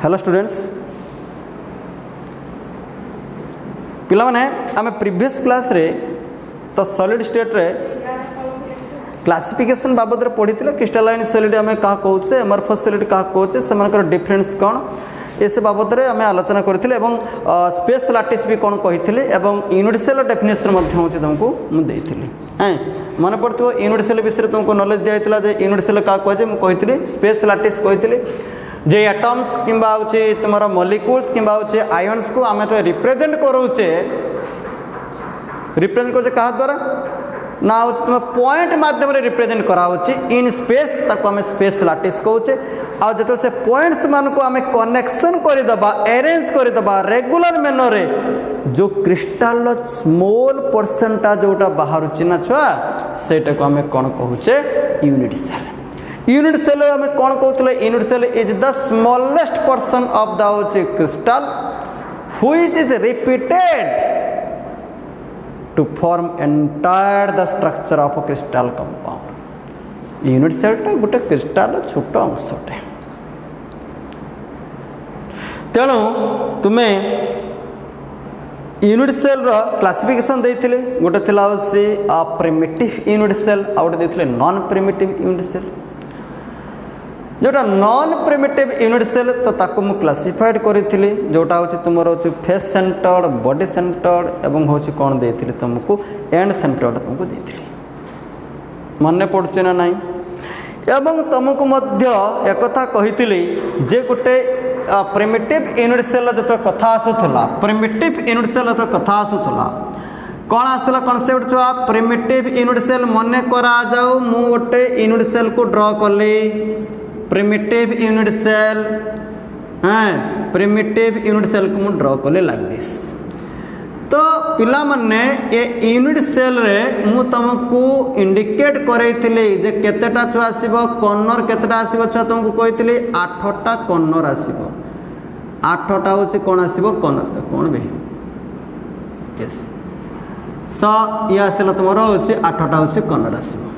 Hello students पिला माने आम प्रीवियस क्लास रे तो सॉलिड स्टेट रे क्लासिफिकेशन बाबद पढ़ी क्रिस्टालाइन सॉलिड आम क्या कहे एमरफस सॉलिड क्या कहे से डिफरेन्स कौन ये से बाबद में आम आलोचना करते स्पेस लाटिस भी कौन कही यूनिट सेल डेफिनेशन तुमको मुझे मन पड़ो यूनिट सेल विषय तुमको नॉलेज दिया यूनिट सेल क्या कहे मुझे स्पेस लाटिस कही जे एटम्स किंबा तुम मॉलिक्यूल्स किंबा आयन्स को आम तो रिप्रेजेंट करोचे क्या द्वारा ना हूँ तुम पॉइंट मध्यम रिप्रेजेंट कराऊँच इन स्पेस ताको आम स्पेस लाटिस कहे आते से पॉइंट्स मान को आम कनेक्शन करदे अरेंज करदे रेगुलर मेनर जो क्रिस्टाल स्मॉल परसेंटा जोटा बाहर ना छुआ सेटा को आम कौन कहूचे यूनिट सेल यूनिट सेल आम कौन कहते unit cell is the smallest portion of the crystal which is repeated to form entire the structure of crystal compound unit सेलटा गोटे क्रिस्टल छोट अंशटे तेणु तुम्हें यूनिट सेल क्लासिफिकेशन देते गोटे थी प्रिमिटिव यूनिट सेल आ गए देते नॉन प्रिमिटिव यूनिट सेल जोटा नॉन प्रिमिटिव यूनिट सेल तो ताको मु क्लासिफाइड करी जोटा हूँ तुम फेस सेंटर्ड बॉडी सेंटर्ड एवं हूँ कौन देती तुमको एंड सेंटर्ड तुमको देती मन पड़े ना नाई एवं तुमको एक कही जे गोटे प्रिमिटिव यूनिट सेल जो कथा आसूला प्रिमिटिव यूनिट सेल जो कथा आसूला कौन आसला कनसेप्ट छुआ प्रिमिटिव यूनिट सेल मन करा जाऊ मु गोटे यूनिट सेल को ड्रॉ कली primitive unit cell primitive unit cell को मुझे ड्रॉ कले लाइक दिस तो पिला माने ये यूनिट सेल रे मु तुमको इंडिकेट करैथिले जे केतेटा छुआ आसीबो कॉर्नर केतेटा आसीबो छुआ तुमको कहिथिले 8टा कॉर्नर आसीबो 8टा होचे कोन आसीबो कॉर्नर कोन बे यस सो ये आस्तला तुमरो होचे 8टा होचे कॉर्नर आसीबो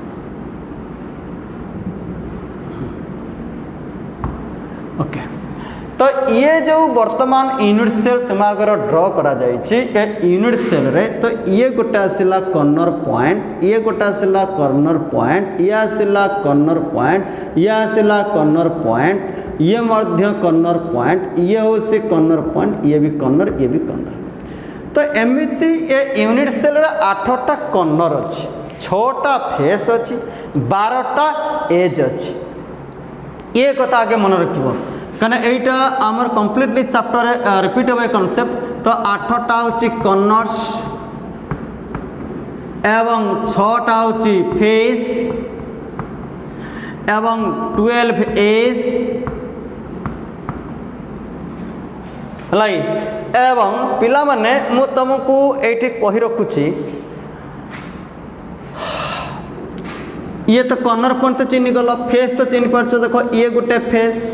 ओके तो ये जो वर्तमान यूनिट सेल तुम अगर ड्रॉ करा जाइए यूनिट सेल रे तो ये गोटे आसला कॉर्नर पॉइंट ये गोटे आसला कॉर्नर पॉइंट ये आसला कॉर्नर पॉइंट ये आसला कॉर्नर पॉइंट ये मध्य कॉर्नर पॉइंट ये हूँ से कॉर्नर पॉइंट ये भी कॉर्नर तो एमती ये यूनिट सेल रे 8टा कॉर्नर अच्छी 6टा फेस अच्छी 12टा एज अच्छी ये कथा आगे मन रखिबो कने एटा आमर कंप्लीटली चैप्टर रिपीट होबे कांसेप्ट तो 8टा होची कॉर्नर्स एवं 6टा होची फेस एवं 12 एज लाई एवं पिला माने मु तुमको एठी कहि रखुची ये तो कॉर्नर पॉइंट तो चिन्ह गल फेस तो चिन्ह पार्छ देखो ये गोटे फेस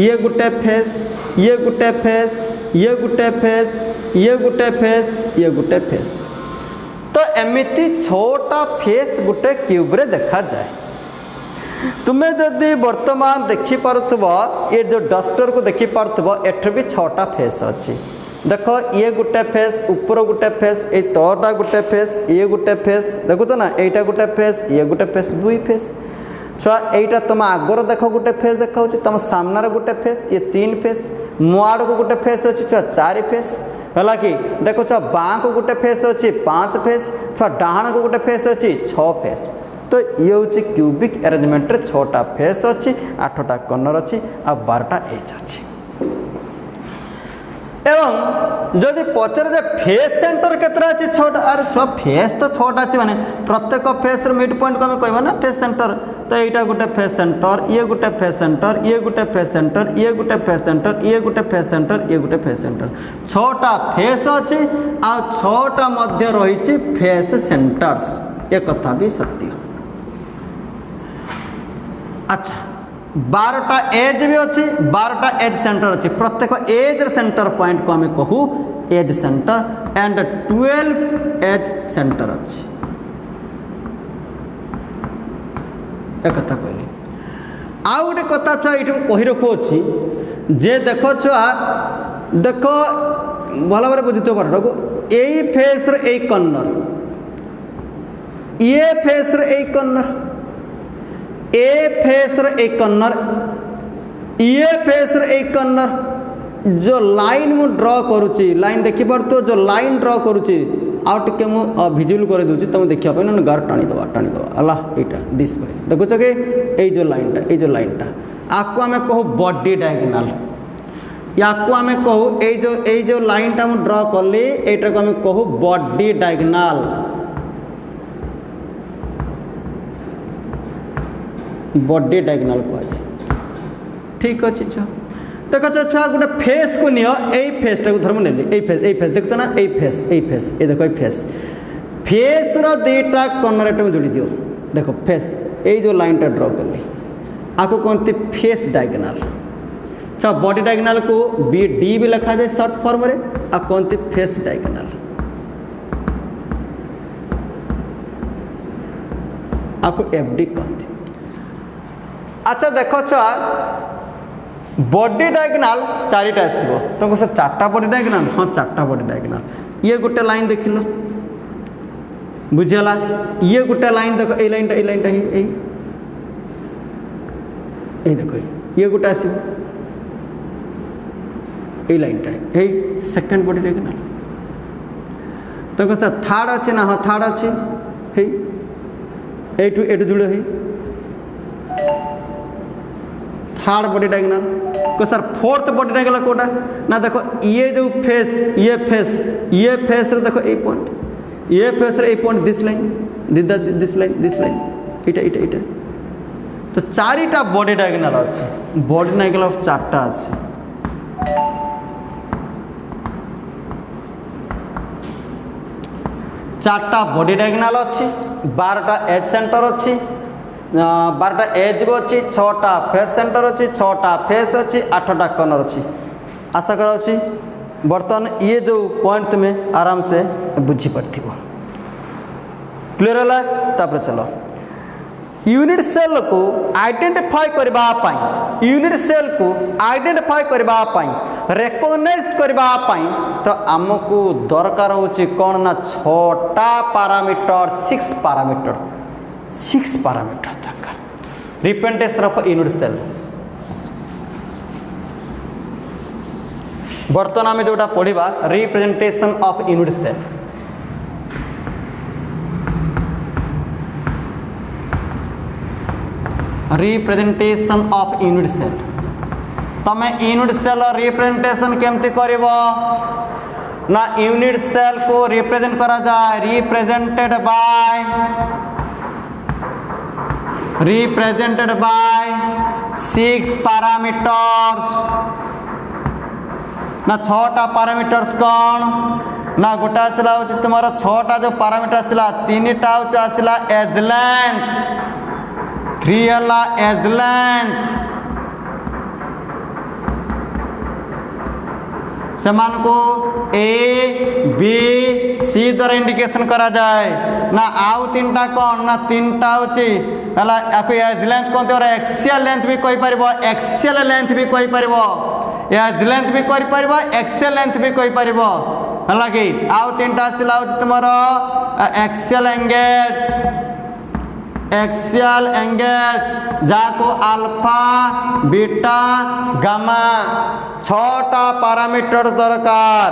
ये गोटे फेस ये गोटे फेस ये गोटे फेस ये गोटे फेस ये गोटे फेस तो एमिति 6टा फेस गोटे क्यूब रे देखा जाए तुम्हें जदि वर्तमान देखि पारुथबो ये जो डस्टर को देखि पारुथबो एठ भी 6टा फेस अच्छी देख ये गोटे फेस ऊपर गोटे फेस ये तलटा गोटे फेस ये गोटे फेस देखुच ना यहीटा गोटे फेस ये गोटे फेस 2 फेस छुआ यहीटा तुम आगर देख गोटे फेस देखा तुम सामनार गोटे फेस ये 3 फेस मुआड़ को गोटे फेस अच्छी छुआ 4 फेस है कि देख छुआ बाँ को गोटे फेस अच्छी 5 फेस छुआ डाण को गोटे फेस अच्छी 6 फेस तो ये हूँ क्यूबिक अरेंजमेंट 6टा फेस अच्छी 8टा कॉर्नर अच्छी आ 12टा एज अच्छी एवं जदि पचर जे फेस सेंटर केतरा अछि 6टा अरे 6 फेस तो 6टा अछि माने प्रत्येक फेस र मिड पॉइंट को हम कहबा ना फेस सेंटर तो एटा गोटे फेस सेंटर ये गोटे फेस सेंटर ये गोटे फेस सेंटर ये गोटे फेस सेंटर ये गोटे फेस सेंटर ये गोटे फेस सेंटर 6टा फेस अछि आ 6टा मध्य रहिछि फेस सेंटर्स ये कथा भी सत्य अच्छा 12टा एज भी अच्छी 12टा एज सेंटर अच्छी प्रत्येक एज सेंटर पॉइंट को हमें कहू edge centre and 12 edge centre अच्छी एक कथा कहली आ गोटे कथा छुआ ये कही रखुच्छी जे देख छुआ देख भल भाव बुझुथ पार्टा को यही फेस रे कर्नर ये फेस रे कर्नर ए फेस रे कर्नर ये फेस रे कर्नर जो लाइन मु ड्र करुच्ची लाइन देखी पार्थ जो लाइन ड्र करुच्ची आउ टे मुझे भिजुअल कर दूसरी तुम देखा ना गार टाणीदे है यहाँ दिस भाई देखुच कि ये जो लाइनटा आपको आम कहू बॉडी डायगोनाल या आम कहू ये जो लाइनटा मुझे ड्र कली यहाँ को आम कहू बॉडी डायगोनाल बॉडी डायगोनाल कहुए ठीक अच्छे छुआ देख छुआ गोटे फेस को नियो यही फेसटा को धर्म नेली यही फेस देखुच ना यही फेस ये देखो फेस फेस रो दुईटा कर्नर एट में जोड़ी दियो देखो फेस यही जो लाइनटा ड्र कली आपको कहते फेस डायगोनाल अच्छा बॉडी डायगोनाल को बी डी भी लिखा जाए शॉर्ट फॉर्म रे आ कहते फेस डायगोनाल आपको एफ डी कहते। अच्छा देख छुआ बॉडी डायगोनाल चारिटा आसो तुमको से चार्टा बॉडी डायगोनाल हाँ चार्टा बॉडी डायगोनाल ये गोटे लाइन देख लो बुझीगला ये गोटे लाइन देख ये लाइनटा ये देख ये गोटे आसो ये लाइनटा यही सेकेंड बॉडी डायगोनाल तुमको से थर्ड अच्छे ना हाँ थर्ड अच्छे ये जुड़े है थर्ड बॉडी डायगोनाल को सर फोर्थ बॉडी डायगोनाल कोटा ना देखो ये जो फेस ये फेस रे देखो ए पॉइंट ये फेस रे ए पॉइंट दिस लाइन इटा तो चारिटा बॉडी डायगोनाल अच्छे बॉडी डायगोनाल चार्टा अच्छे चार्टा बॉडी डायगोनाल अच्छी 12टा एज सेंटर अच्छी 12टा एज को अच्छी 6टा फेस सेंटर अच्छी 6टा फेस अच्छी 8टा कर्नर अच्छी आशा करा बर्तमान ये जो पॉइंट तुम्हें आराम से बुझी पार्थ क्लियर है तापर चलो यूनिट सेल को आइडेंटिफाई करने यूनिट सेल को आइडेंटिफाई करने रेकग्नाइज करने तो आमको दरकार होची कौन ना 6टा पैरामीटर 6 पैरामीटर दरकार रिप्रेजेंटेशन ऑफ यूनिट सेल बर्तमान आम जोटा पढ़ा representation of unit cell representation of unit cell तमें यूनिट सेल रिप्रेजेंटेशन केमती करिवो ना यूनिट सेल को रिप्रेजेंट करा जाए रिप्रेजेंटेड बाय 6 पैरामीटर्स ना 6टा पैरामीटर्स कौन ना गोटा आसला हो तुम 6टा जो पैरामीटर आसला 3टा आसला एज लेंथ 3 है एज लेंथ समान को ए बी सी द्वारा इंडिकेशन करा जाए ना आउ 3टा कौन ना 3टा होची एज लेंथ कहते और एक्सियल लेंथ भी कहि परिबो एक्सियल लेंथ भी कहि परिबो एज लेंथ भी कहि परिबो एक्सियल लेंथ भी कहि परिबो हला कि आउ 3टा आसिला हो तुमरो एक्सियल एंगल्स जाको अल्फा बीटा गामा 6टा पैरामीटर दरकार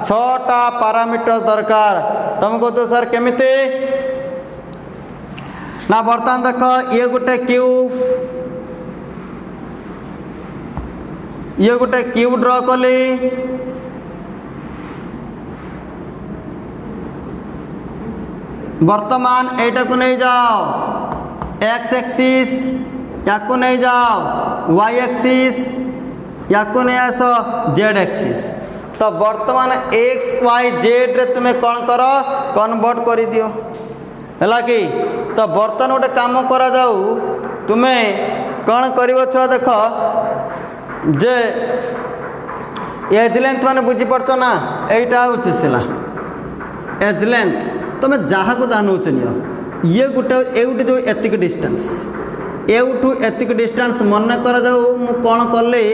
6टा पैरामीटर दरकार तुमको तो सर केमिति ना बर्तमान देख ये गोटे क्यूब ड्र कली वर्तमान एटा को नहीं जाओ एक्स एक्सिस या को नहीं जाओ वाई एक्सिस या को नहीं आस जेड एक्सिस तो वर्तमान एक्स वाई जेड रे तुम्हें कौन कर कन्वर्ट कर दियो है कि तो बर्तमान गोटे काम करा जाऊ तुम्हें कौन कर छुआ देख जे एज लेंथ माने बुझी पड़छ ना एटा होछि सिला एज लेंथ तुम जहाँ को जहाँ नौ ये गोटे जो एतिक डिस्टेंस एठू एतिक डिस्टेंस मन कर जाऊ मु कौन कली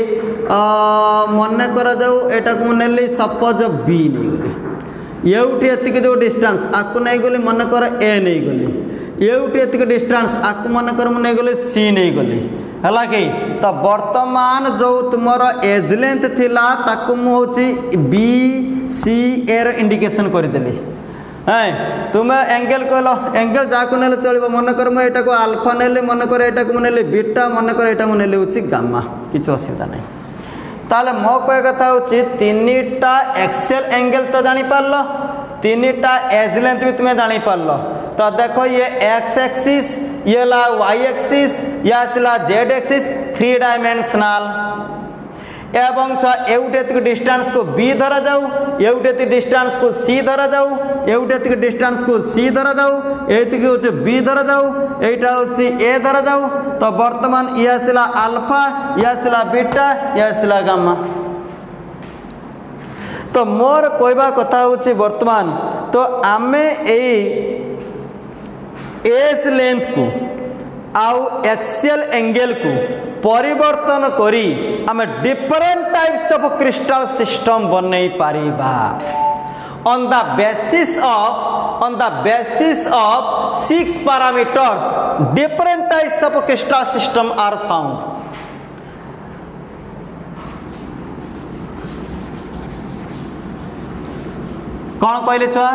मन कर जाऊ एटा को नेली सपोज बी नहीं गली एठी एतिक जो डिस्टेंस आकु नहीं गली मन कर ए नहीं गली एठी एतिक डिस्टेंस आकु मन कर मु नहीं गली सी नहीं गली है कि तो वर्तमान जो तुमर एज लेंथ थिला ताकु मु होची बी सी एर इंडिकेशन करदेली है तुम्हें एंगल कहल एंगल जहाँ ने चलो मन कर मुझे को आल्फा नेली मन कर यहाँ को नेली बीटा मन कर यहाँ मुझे हूँ गामा किसी असुविधा नहीं ताले मो कह कथा हूँ तीन टा एक्सेल एंगल तो जापार तीन टा एज लेंथ भी तुम्हें जापार तो देखो ये एक्स एक्सिस ये ला वाई एक्सिस ये आसला जेड एक्सिस 3 डायमेंशनल एवं एवटे डिस्टेंस को बी धरा जाऊ एवटे डिस्टेंस को सी धरा जाऊ एवटे डिस्टेंस को सी धरा जाऊ ये हूँ बी धरा जाऊ यहाँ हूँ ए धरा जाऊ तो वर्तमान ये आसला आल्फा ये आसला बीटा ये आसला गामा तो मोर कहवा कथा हूँ वर्तमान तो आमे एस लेंथ को आउ एक्सेल एंगल को परिवर्तन करी आमे different types of crystal system बनई Paribas on the basis of 6 parameters different types of crystal system are found कौन कहले छुआ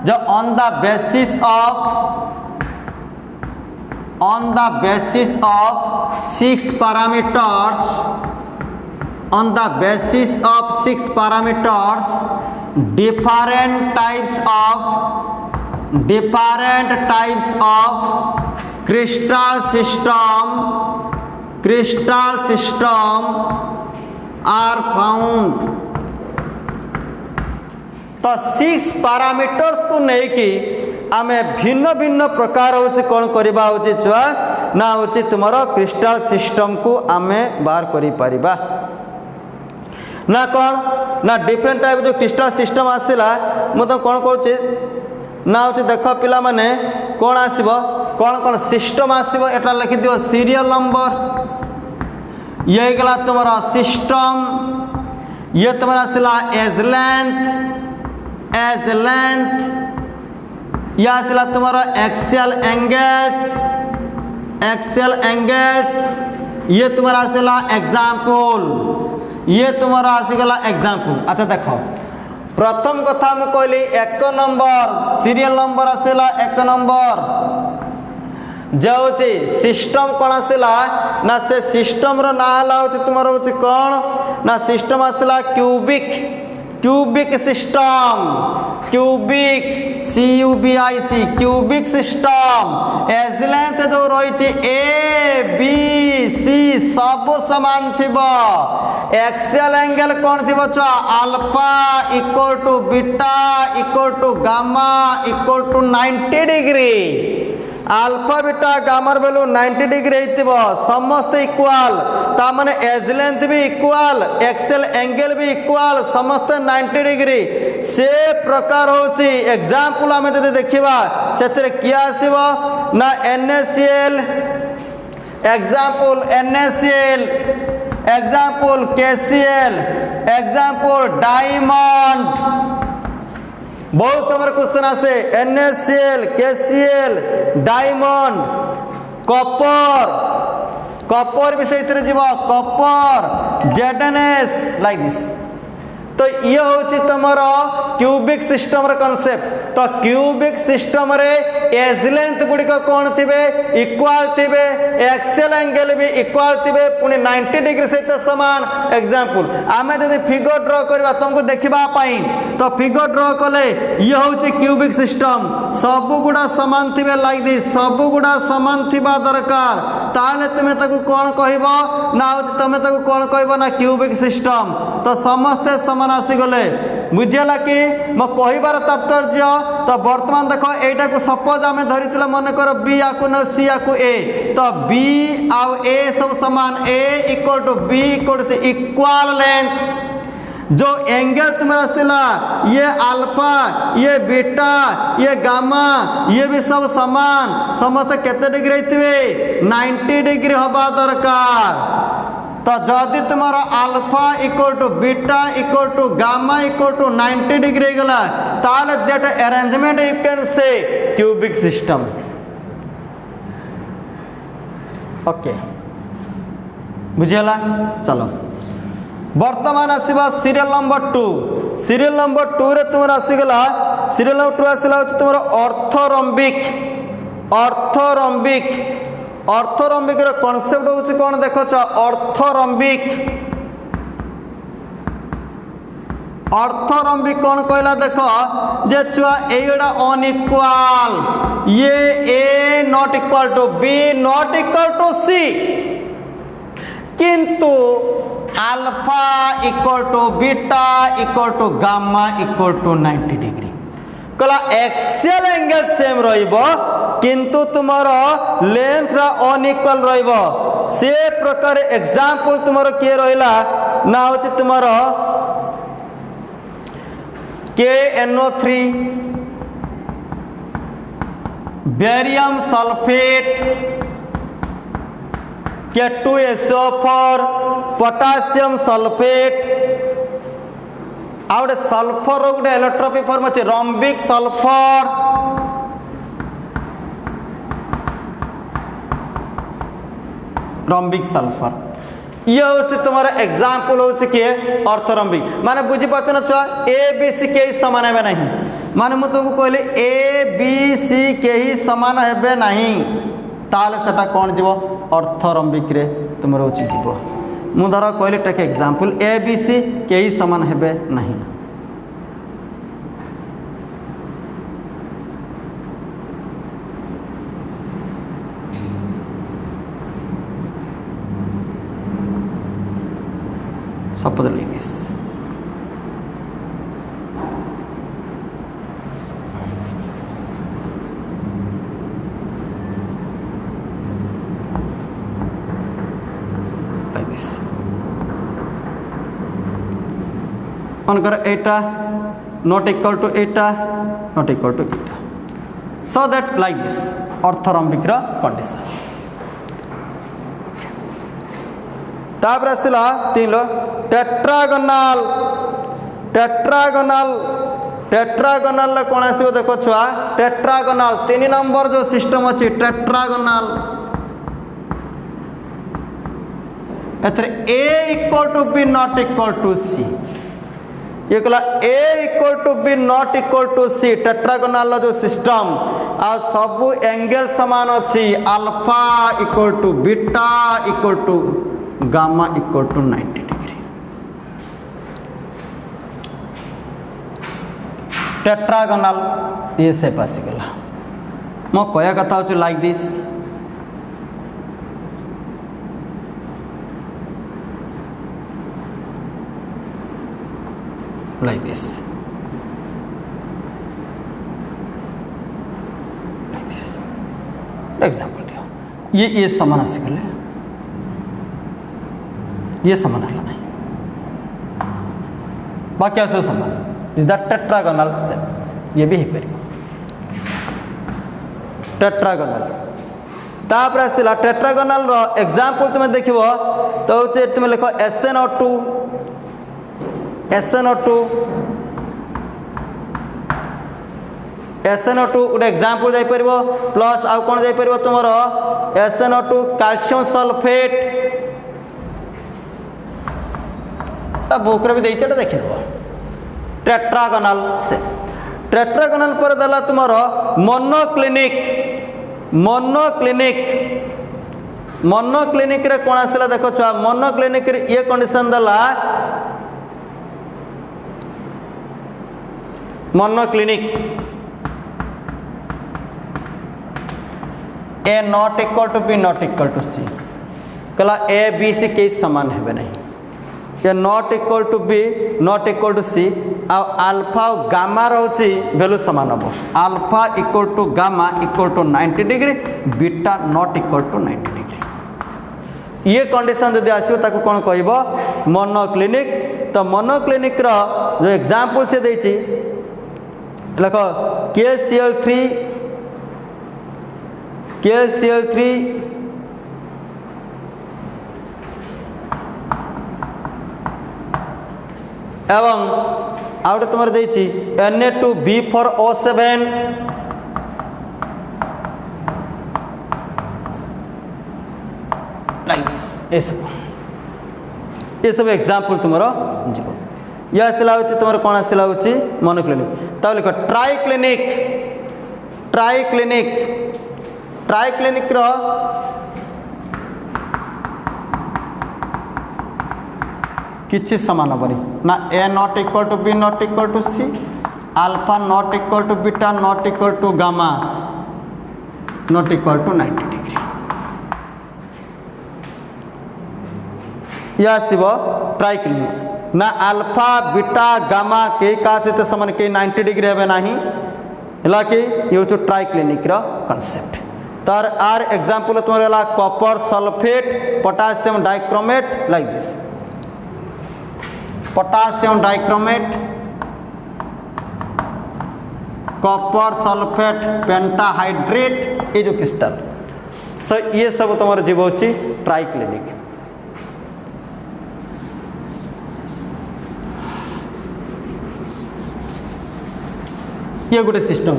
जो on the basis of 6 parameters different types of crystal system are found तो 6 पैरामीटर्स को नहीं कि आमे भिन्न भिन्न प्रकार होचे कौन करिबा होचे छुआ ना होचे तुम्हारा क्रिस्टल सिस्टम को आमे बाहर करि परिबा ना कौन ना डिफरेंट टाइप जो क्रिस्टल सिस्टम आसिला मु तो कौन कहूचे ना होचे देखो पिला माने कौन आसीबो कौन सिस्टम आसीबो एटा लिखि दियो सीरियल नंबर ये गला तुम्हारा सिस्टम ये तुम्हारा आसिला एज लेंथ या आसिला तुम्हारा एक्सेल एंगल्स ये तुम्हारा आसिला एग्जाम्पल ये तुम्हारा आसीगला एग्जाम्पल अच्छा देखो प्रथम कथा मु कहली 1 नंबर सीरियल नंबर आसिला 1 नंबर जाऊँचे सिस्टम कौन आसिला ना से सिस्टम रो ना हला होचे तुम्हारा होचे कौन ना सिस्टम आसिला cubic system cubic system edge length जो रही ए बी सी सब समान थिबो एक्सेल एंगल कौन थिबो छुआ alpha equal to beta equal to gamma equal to 90 degree alpha beta गामार वैल्यू 90 डिग्री हेतिबो समस्त इक्वल ता माने एज लेंथ भी इक्वल एक्सेल एंगल भी इक्वल समस्त 90 डिग्री से प्रकार होची एग्जांपल हमें जदि देखिबा सेतरे किया आसीबो ना NaCl example NaCl example KCl example diamond बहुत समय क्वेश्चन आसे NaCl KCl डायमंड कॉपर विषय जीव कॉपर ZnS लाइक दिस तो ये होची तमरो क्यूबिक सिस्टम रे कांसेप्ट तो क्यूबिक सिस्टम रे एज लेंथ गुडी को कोन थिबे इक्वल थिबे एक्सेल एंगल भी इक्वल थिबे पुनी 90 डिग्री सहित समान एग्जांपल आमे जदि फिगर ड्रा करबा तुमको देखिबा पाई तो फिगर ड्रा कले ये होची क्यूबिक सिस्टम सब गुडा समान थिबे लाइक दिस सब गुडा समान थिबा दरकार ताले तुमे ताको कोन कहबो ना होची तुमे ताको कोन कहबो ना क्यूबिक सिस्टम तो समस्त समान आसी गले बुझेला कि मो कहिबार तात्पर्य तो वर्तमान देखो एटा को सपोज आमे धरितला मन कर बी आकु न सी आकु ए तो बी आउ ए सब समान ए इक्वल टू बी इक्वल से इक्वल लेंथ जो एंगल तुम्हारा आसला ये अल्फा ये बीटा ये गामा ये भी सब समान समस्त केते डिग्री होते 90 डिग्री हवा दरकार। तो जदि तुम्हारा alpha equal to beta equal to gamma equal to 90 degree गला ताले that arrangement you can say cubic system. Okay बुझेला। चलो वर्तमान आसवा सीरियल नंबर 2। सीरियल नंबर 2 रे तुम आसीगला सीरियल नंबर 2 आसला तुम ऑर्थोरम्बिक। ऑर्थोरम्बिक ऑर्थोरम्बिक रो कांसेप्ट होची कोन देखो छ ऑर्थोरम्बिक। ऑर्थोरम्बिक कौन कहला देखो जे छुआ एगुड़ा अनइक्वाल ये a not equal to b not equal to c किंतु alpha equal to beta equal to gamma equal to 90 degree कहला एक्सियल एंगल सेम रहिबो किंतु तुमरो लेंथ अनइक्वल रहिबो। से प्रकार एग्जांपल तुमरो के रहिला ना होची तुमरो KNO3 barium sulphate K2SO4 potassium sulphate out sulphur गोटे इलेक्ट्रोफिक फॉर्म अच्छे रॉम्बिक सल्फर रॉम्बिक सल्फर ये हूँ तुम एग्जाम्पल हूँ किए ऑर्थोरम्बिक माने बुझी पार्छ ना छुआ ए बी सी के सामान हे नहीं माने मुझे तुमको कहली ए बी सी के ही सामान हे नहीं ताले सेटा कौन जीव ऑर्थोरम्बिक रे तुम रोची जीव मु धर कहली take example A B C के ही सामान हे नहीं। Suppose like this. Like this. Another eta not equal to eta not equal to eta. So that like this orthorhombic condition. तापर आसला तीन लो टेट्रागोनल। टेट्रागोनल टेट्रागोनल कौन आसो देखो छुआ टेट्रागोनल 3 नंबर जो सिस्टम अच्छी टेट्रागोनल एथरे a equal to b not equal to c ये कहला a equal to b not equal to c tetragonal जो सिस्टम आ सब एंगल समान अच्छी alpha equal to beta equal to gamma equal to 90 degree. Tetragonal ये से आसीगला मो कहया कथा हो like this like this like this example दियो ये समान आसीगले ये समान है नहीं बाकी आसो समान इज द टेट्रागोनल सेट ये भी है टेट्रागोनल। तापर आसला टेट्रागोनल रो एग्जांपल तुम देखिबो तो होचे तुम लिखो SnO2 SnO2 SnO2 गोटे एग्जांपल जाई परबो प्लस आ कोन जाई परबो तुमरो SnO2 कैल्शियम सल्फेट बुक रे भी देइछ देखि देबो टेट्रागोनल से टेट्रागोनल पर दला तुमरो मोनोक्लिनिक मोनोक्लिनिक मोनोक्लिनिक रे कोन आसला देखो छुआ मोनोक्लिनिक रे ये कंडीशन दला monoclinic a not equal to b not equal to c कला ए बी सी के समान हेबे नहीं ये not equal to b not equal to c alpha और गामा रोची वैल्यू समान हम alpha equal to gamma equal to 90 degree beta not equal to 90 degree ये कंडीशन जदि आसीबो ताको कोन कहबो मोनोक्लिनिक तो मोनोक्लिनिक रो जो एग्जांपल से देछि लिख KCl3 एवं आउट तुम देछि Na2B4O7 लाइक दिस ये सब एग्जांपल तुम जीव या आसला हूँ तुम कौन आसला हूँ मोनोक्लिनिक तो लिख ट्राइक्लिनिक रो किछि समान हेनी ना A not equal to B not equal to C alpha not equal to beta not equal to gamma not equal to 90 degree या आसव ट्राइक्लिनिक ना अल्फा बीटा गामा के का सहित समान के 90 डिग्री हे ना है कि ये हूँ ट्राइक्लिनिक कॉन्सेप्ट तार आर एग्जांपल तुम copper sulphate potassium dichromate like this potassium dichromate copper sulphate pentahydrate ये जो क्रिस्टल ये सब तुम जीव हूँ ट्राइक्लिनिक ये गोटे सिस्टम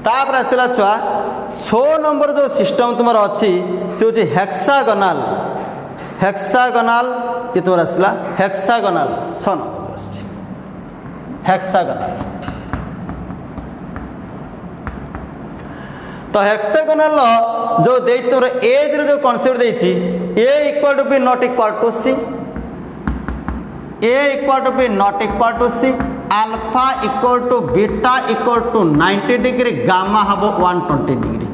तापर आसला छुआ 6 नंबर जो सिस्टम तुम अच्छी से हूँ हेक्सागोनाल ये तुम आसला हेक्सागोनाल 6 नंबर हेक्सागोनाल तो हेक्सागोनाल जो दे तुम एज जो कॉन्सेप्ट देछि A equal to B not equal to C A equal to B not equal to C alpha equal to beta equal to 90 degree gamma हम 120 डिग्री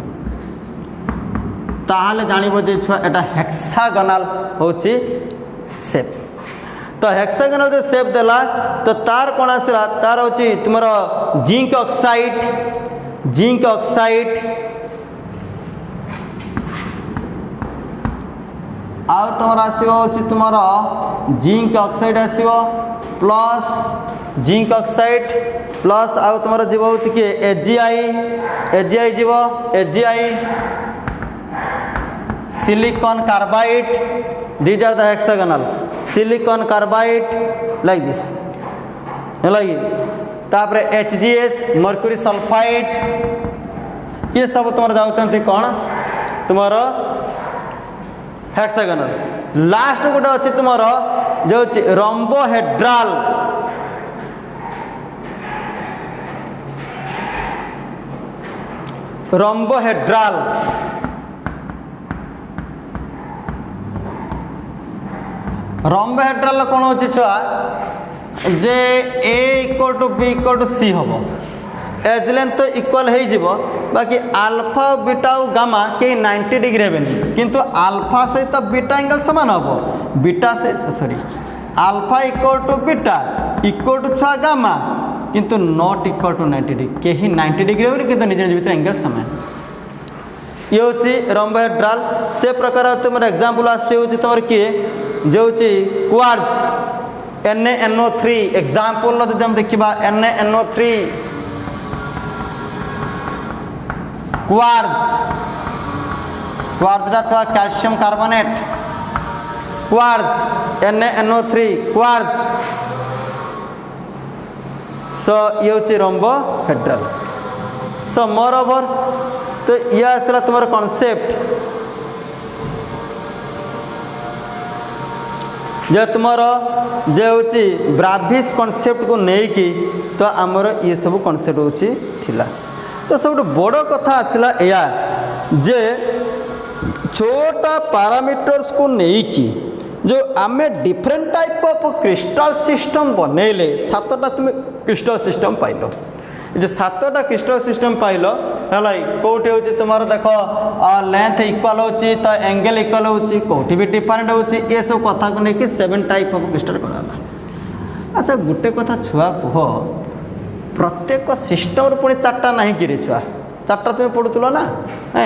ताहले जानिबो जे छुआ एटा हेक्सागोनाल होची शेप तो हेक्सागोनाल जो शेप देला तो तार कोन आसला तार होची तुमरो जिंक ऑक्साइड आ तुमरा आसीबो होची तुमरो जिंक ऑक्साइड आसीबो प्लस जिंक ऑक्साइड प्लस आउ तुम जीव हूँ कि AgI जीव AgI silicon carbide these are the hexagonal silicon carbide like this तापर HgS मर्क्यूरी सल्फाइड ये सब तुम जाऊँच कौन तुम हेक्सागोनल लास्ट गोटे अच्छी तुम जो रंबोहेड्राल रंबोहेड्राल कौन हो छुआ जे A equal to B equal to C हम एज लेंथ तो इक्वल हो बाकी अल्फा बीटा और गामा के 90 डिग्री हे किंतु अल्फा सहित बीटा एंगल सामान हम बीटा से sorry alpha equal to beta equal to छुआ गामा किंतु नॉट इक्वल टू 90 डिग्री कहीं 90 डिग्री हो कि निज निज भर एंगल सामान ये हूँ रंबोहेड्राल से प्रकार तुम एग्जांपल तुम किए जो क्वार्ट्ज NaNO3 एग्जांपल जो हम देखा NaNO3 क्वार्ट्ज था calcium carbonate quartz NaNO3 quartz so ये हूँ रंबोहेड्राल सो मोर ओवर तो ये आसला तुम कॉन्सेप्ट जो तुम जो हूँ ब्राभिस कॉन्सेप्ट को लेकिन तो आमर ये सब कॉन्सेप्ट हूँ तो सब बड़ कथा आसला या जे छोटा पैरामीटर्स को लेकिन जो आमे different type of crystal system बनइले 7टा तुम क्रिस्टल सिस्टम पाइल जो 7टा क्रिस्टल सिस्टम पाइल है कौटी हूँ तुम देख लेंथ इक्वाल हो तो एंगल इक्वाल हो कौटी भी डिफरेंट हो ये सब कथा को लेकिन 7 टाइप ऑफ क्रिस्टल कराला। अच्छा गोटे कथा छुआ कह प्रत्येक सिस्टम पुणी 4टा ना कि छुआ चार्टा तुम्हें पढ़ुल ना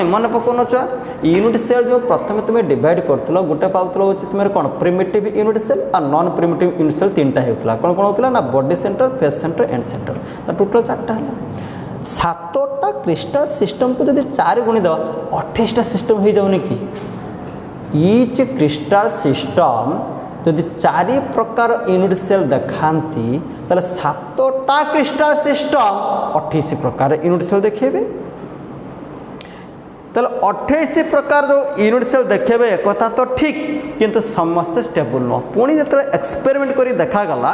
मन पकाउन छुआ यूनिट सेल जो प्रथम तुम्हें डिवाइड कर गोटे पाऊल हूँ तुम कौन प्रिमिटिव यूनिट सेल और नॉन प्रिमिटिव यूनिट सेल 3टा होता कौन कौन होता ना body centre face centre and centre तो टोटल 4टा है 7टा क्रिस्टल सिस्टम को जब 4 गुणी दवा 28टा सिस्टम हो जाऊनि कि ईच क्रिस्टल सिस्टम जदि 4 प्रकार यूनिट सेल देखाती ताले 7टा क्रिस्टल सिस्टम 28 प्रकार यूनिट सेल देखेबे ताले 28 प्रकार जो यूनिट सेल देखेबे कथा तो ठीक किंतु समस्त स्टेबल न पुणी जब एक्सपेरिमेंट करी देखा गला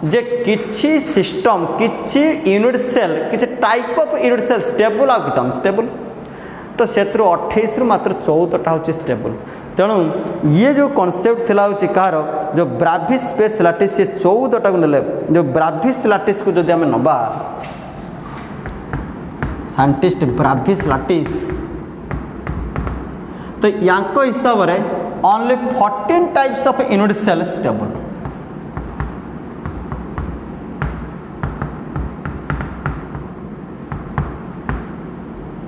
जे किछि सिस्टम किछि यूनिट सेल किछि type of unit cell stable आ किछि अनस्टेबल तो सेत्रु 28 रु मात्र 14टा होछि स्टेबल तेणु ये जो कॉन्सेप्ट थिला होछि कार जो ब्राभिस स्पेस लैटिस ये 14टा को नेले जो ब्राभिस लैटिस को जदि हमें नबा साइंटिस्ट ब्राभिस लैटिस तो यांको हिसाब रे only 14 types of unit cell stable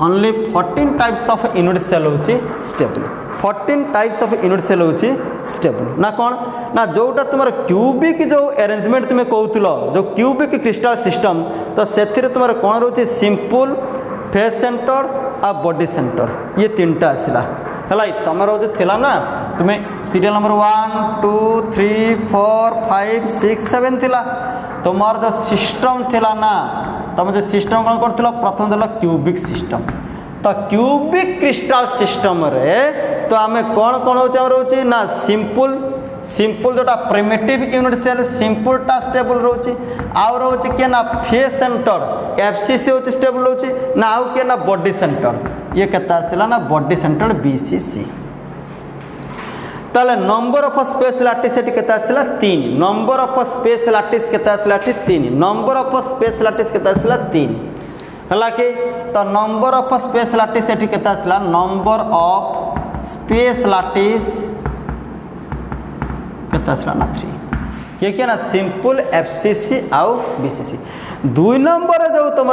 only 14 types of unit cell होछि stable 14 types of unit cell होछि स्टेबल ना कौन ना जोटा तुम क्यूबिक जो अरेंजमेंट तुम्हें कहूल जो क्यूबिक क्रिस्टल सिस्टम तो से तुम कौन रोचे सिंपल फेस सेंटर आ बॉडी सेंटर ये 3टा आसला है तुम जो थिला ना तुम्हें सीरियल नंबर 1 2 3 4 5 6 7 थिला तुमार जो सिस्टम थिला ना तुम जो सिस्टम कौन कर प्रथम दिल क्यूबिक सिस्टम तो क्यूबिक क्रिस्टल सिस्टम रे तो आम कौन कौन रोचे ना सिंपल सिंपल जोटा प्रिमिटिव यूनिट सेल सिंपलटा स्टेबल रोचे आउ रोचे किए ना फेस सेंटर एफसीसी होचे स्टेबल रोचे ना आउ किए ना बॉडी सेंटर ये केता आसला ना बॉडी सेंटर बीसीसी ताले नंबर ऑफ स्पेस लैटिस एटी केता आसला 3 नंबर ऑफ स्पेस लैटिस केता आसला 3 नंबर ऑफ स्पेस लैटिस केता आसला 3 हला कि तो नंबर ऑफ स्पेस लैटिस एटी केता आसला नंबर ऑफ स्पेस लैटिस केता आसला ना 3 ये क्या ना सिंपल एफसीसी आउ बीसीसी 2 नंबर जो तुम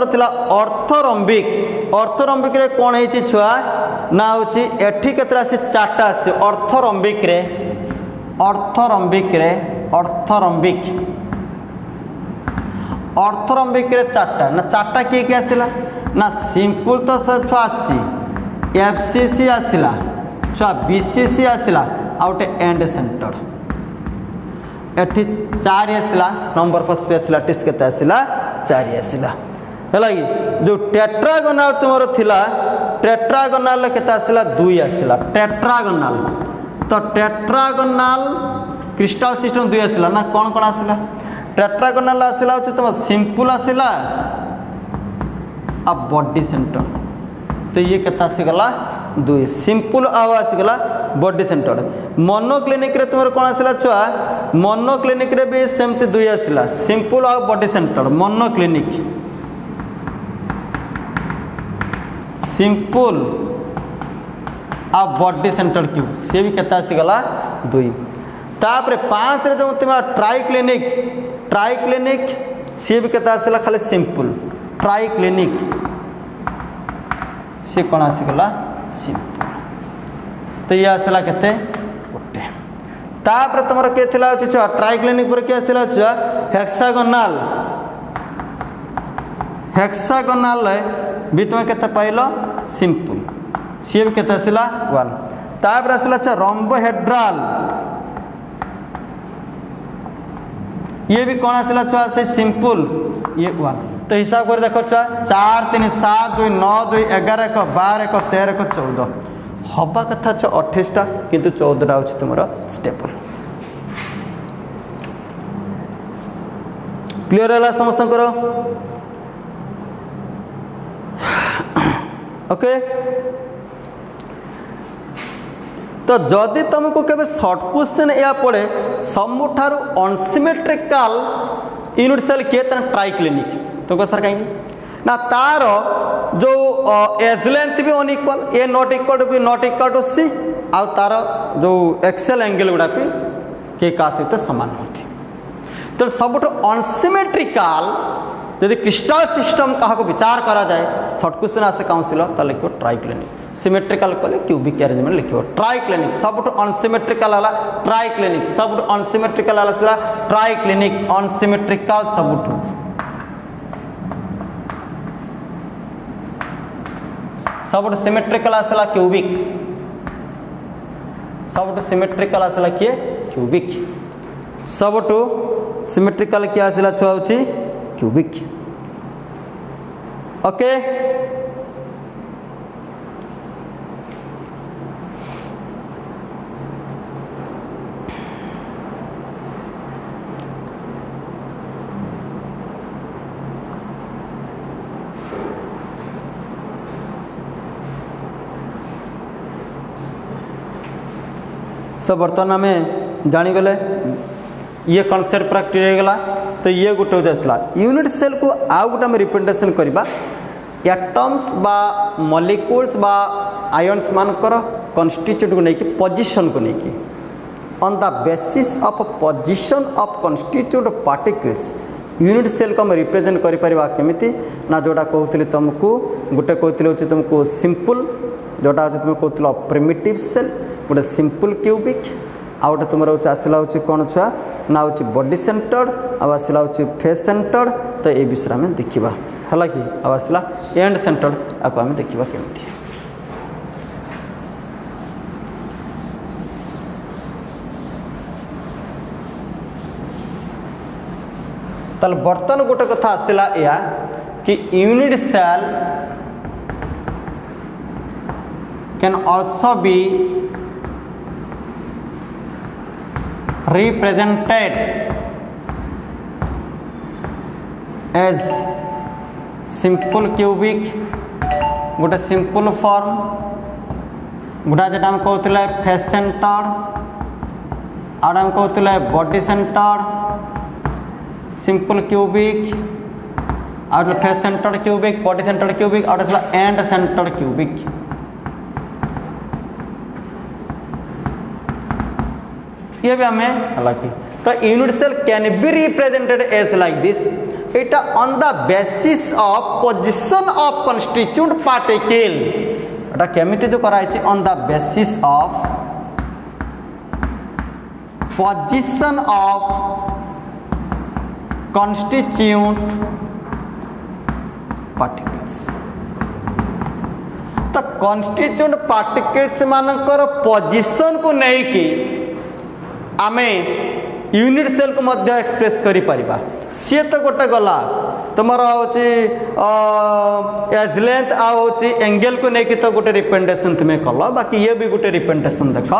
ऑर्थोरम्बिक रे कौन है छुआ ना होची एठी केतरा से 4टा से ऑर्थोरम्बिक रे 4टा ना 4टा किए आसला ना सिंपल तो छुआ आसी एफसीसी आसला छुआ बीसीसी आसला आउटे एंड सेंटर एठी 4 आसला नंबर ऑफ स्पेस लैटिस केते आसला 4 आसला है जो टेट्रागोनाल तुमर थिला टेट्रागोनाल केते आसला 2 आसला टेट्रागोनाल तो टेट्रागोनाल क्रिस्टल सिस्टम 2 आसला ना कौन कौन आसला टेट्रागोनाल आसला हो तुम सिंपल आसला अब बॉडी सेंटर तो ये केते आसीगला 2 सिंपल आउ आसीगला बॉडी सेंटर मोनोक्लिनिक रे तुम कौन आसला छुआ मोनोक्लिनिक रे भी सेमती 2 आसला सिंपल आउ बॉडी सेंटर मोनोक्लिनिक सिंपल आ बॉडी सेंटर क्यू सी भी केते आसीगला 2 तापर 5 रे जो तुम ट्राइक्लिनिक सी भी केते आसला खाली सिंपल ट्राइक्लिनिक सी कौन आसीगला सिंपल तो ये आसला केते गोटे तापर तुमर के थिला अछि छुआ ट्राइक्लिनिक पर के आथिला छुआ हेक्सागोनाल भी तुम केते पाइलो सिंपल सी भी केते आसला 1 तापर आसला छुआ रोम्बोहेड्रल ये भी कौन आसला छुआ से सिंपल ये 1 तो हिसाब कर देखो छुआ 4 3 7 2 9 2 11 1 12 1 13 1 14 हवा कथा 28टा किंतु 14टा होछि तुमरा स्टेबल क्लियर है समस्त करो ओके तो जदि तुमको केबे शॉर्ट क्वेश्चन या पड़े सबुठारु अनसिमेट्रिकल यूनिट सेल के ट्राइक्लिनिक तो सर कहीं ना तार जो एज लेंथ भी unequal a not equal to c आ तार जो एक्सेल एंगल गुड़ा भी के का सहित सामान होती तो सब अनसिमेट्रिकल जदि क्रिस्टल सिस्टम क्या विचार करा जाए सर्ट क्वेश्चन आसे काउंसिलर तो लिखो ट्राइक्लिनिक सिमेट्रिकल कले क्यूबिक अरेंजमेंट लिखो ट्राइक्लिनिक सबुठ अनसिमेट्रिकल है ट्राइक्लिनिक सबुठ अनसिमेट्रिकल है ट्राइक्लिनिक अनसिमेट्रिकल सबुठ सबुठ सिमेट्रिकल आसला क्यूबिक सबुठ सिमेट्रिकल आसला किए क्यूबिक सबुठ सिमेट्रिकल किए आसला छुआ होची क्यूबिक ओके सब बर्तमान आम जानीगले ये कनसेप्ट पूरा क्लियर हो गला तो ये गोटे आसला यूनिट सेल को आउ गोटे आम रिप्रेजेंटेशन करवा एटम्स बा मॉलिक्यूल्स बा आयन्स मानकर कन्स्टिट्यूट को लेकिन पोजीशन को लेकिन on the basis of position of constituent particles unit cell को आम रिप्रेजेंट करिपरिबा केमिति ना जोटा कहते तुमको गोटे कहते तुमको सिंपल जोटा तुम कहते प्रिमिटिव सेल गोटे सिंपल क्यूबिक आ गए तुम आसला कौन छुआ ना हूँ बॉडी सेंटर्ड आसला फेस सेंटर्ड तो ये विषय में देखा है कि आसला एंड सेंटर्ड आपको आम देखा केमती ताल बर्तन गोटे कथा आसला या कि unit cell can also be represented as simple cubic गोटे सिंपल फॉर्म गोटा जेटा हम कहते फेस सेंटर आउट हम कहते बॉडी सेंटर सिंपल क्यूबिक आउट face centre cubic body centre cubic आउट एंड सेंटर क्यूबिक ये भी हमें हालांकि तो unit cell can be represented as like this इटा on the basis of position of constitute particle एटा केमिति जो कराई on the basis of position of constitute particles तो कॉन्स्टिट्यूट पार्टिकल्स मानकर पोजीशन को नहीं की आमे यूनिट सेल को मध्य एक्सप्रेस करि परिबा सी तो गोटे गला तुम हूँ एज लेंथ आँची एंगल को लेकिन तो गोटे रिप्रेजेंटेशन तुम्हें कल बाकी ये भी गोटे रिप्रेजेंटेशन देख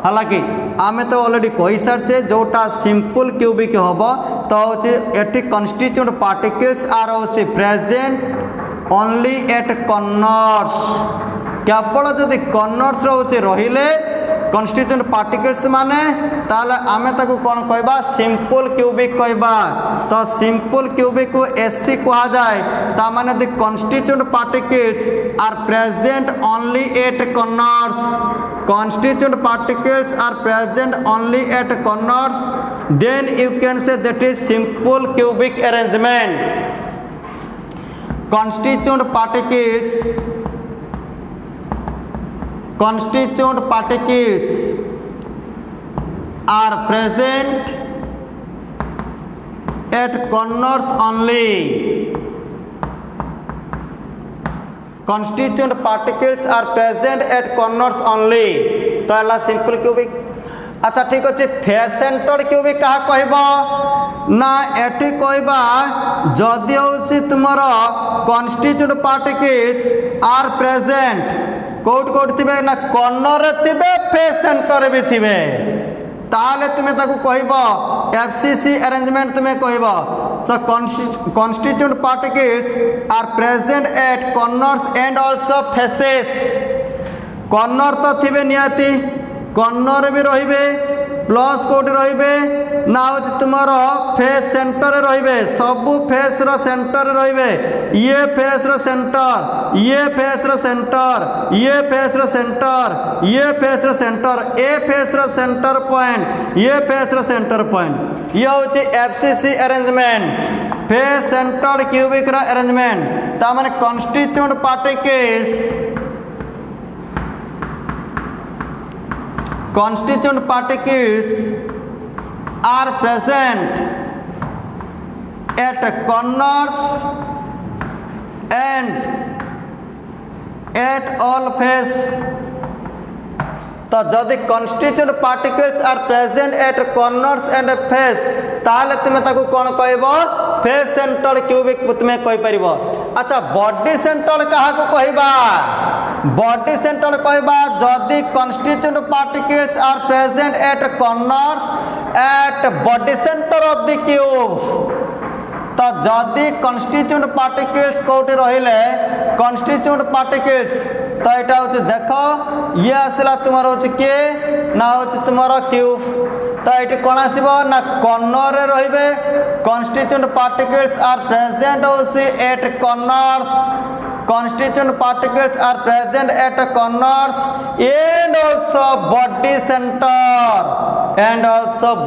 हालांकि आमे तो ऑलरेडी कही सारे जोटा सिंपल क्यूबिक हम तो हूँ एटी कन्स्टिट्यूट पार्टिकल्स आर हूँ प्रेजेंट ओनली एट कॉर्नर्स केवल जदि कॉर्नर्स रोचे रहिले कन्स्टिट्यूएंट पार्टिकल्स माने ताले आमे ताको कौन कहबा सिंपल क्यूबिक कहबा तो सिंपल क्यूबिक को एससी कहा जाए ता माने the constituent particles are present only at corners constituent particles are present only at corners then you can say that is simple cubic arrangement constituent particles are present at corners only constituent particles are present at corners only तो है simple cubic अच्छा ठीक अच्छे face centre cubic क्या कहबा ना eighty कहबा जदि हूँ तुमर कन्स्टिट्यूएंट पार्टिकल्स आर प्रेजेंट कोट कोट थे ना कॉर्नर थे फेस सेंटर भी थे ताले तुम्हें ताकू कहब एफसीसी अरेंजमेंट तुम्हें कहब so constituent particles are present at corners and also faces corner तो थे निहाती कॉर्नर भी रे प्लस कोटी रे ना हूँ तुम फेस सेंटर रे सबू फेस रो सेंटर रे ये फेस रो सेंटर ये फेस रो सेंटर ये फेस रो सेंटर ये फेस रो सेंटर ए फेस रो सेंटर पॉइंट ये फेस रो सेंटर पॉइंट ये हूँ FCC arrangement face centred cubic रो अरेंजमेंट ता माने constituent particles are present at corners and at all face तो जदि constituent particles are present at corners and face ताले तुमे ताको कोन कहबो फेस सेंटर क्यूबिक तुमे कहि परिबो। अच्छा बॉडी सेंटर कहा को कहबा बॉडी सेंटर कहबा जदि constituent particles are present at corners at body centre of the cube तो जदि कॉन्स्टिट्यूएंट पार्टिकल्स कोठी रहिले कॉन्स्टिट्यूएंट पार्टिकल्स तो यहाँ हूँ देख ये आसला तुम हूँ किए ना हूँ तुम क्यूब तो ये कौन आसो ना कॉर्नर रे constituent particles are present at corners constituent particles are present at corners and also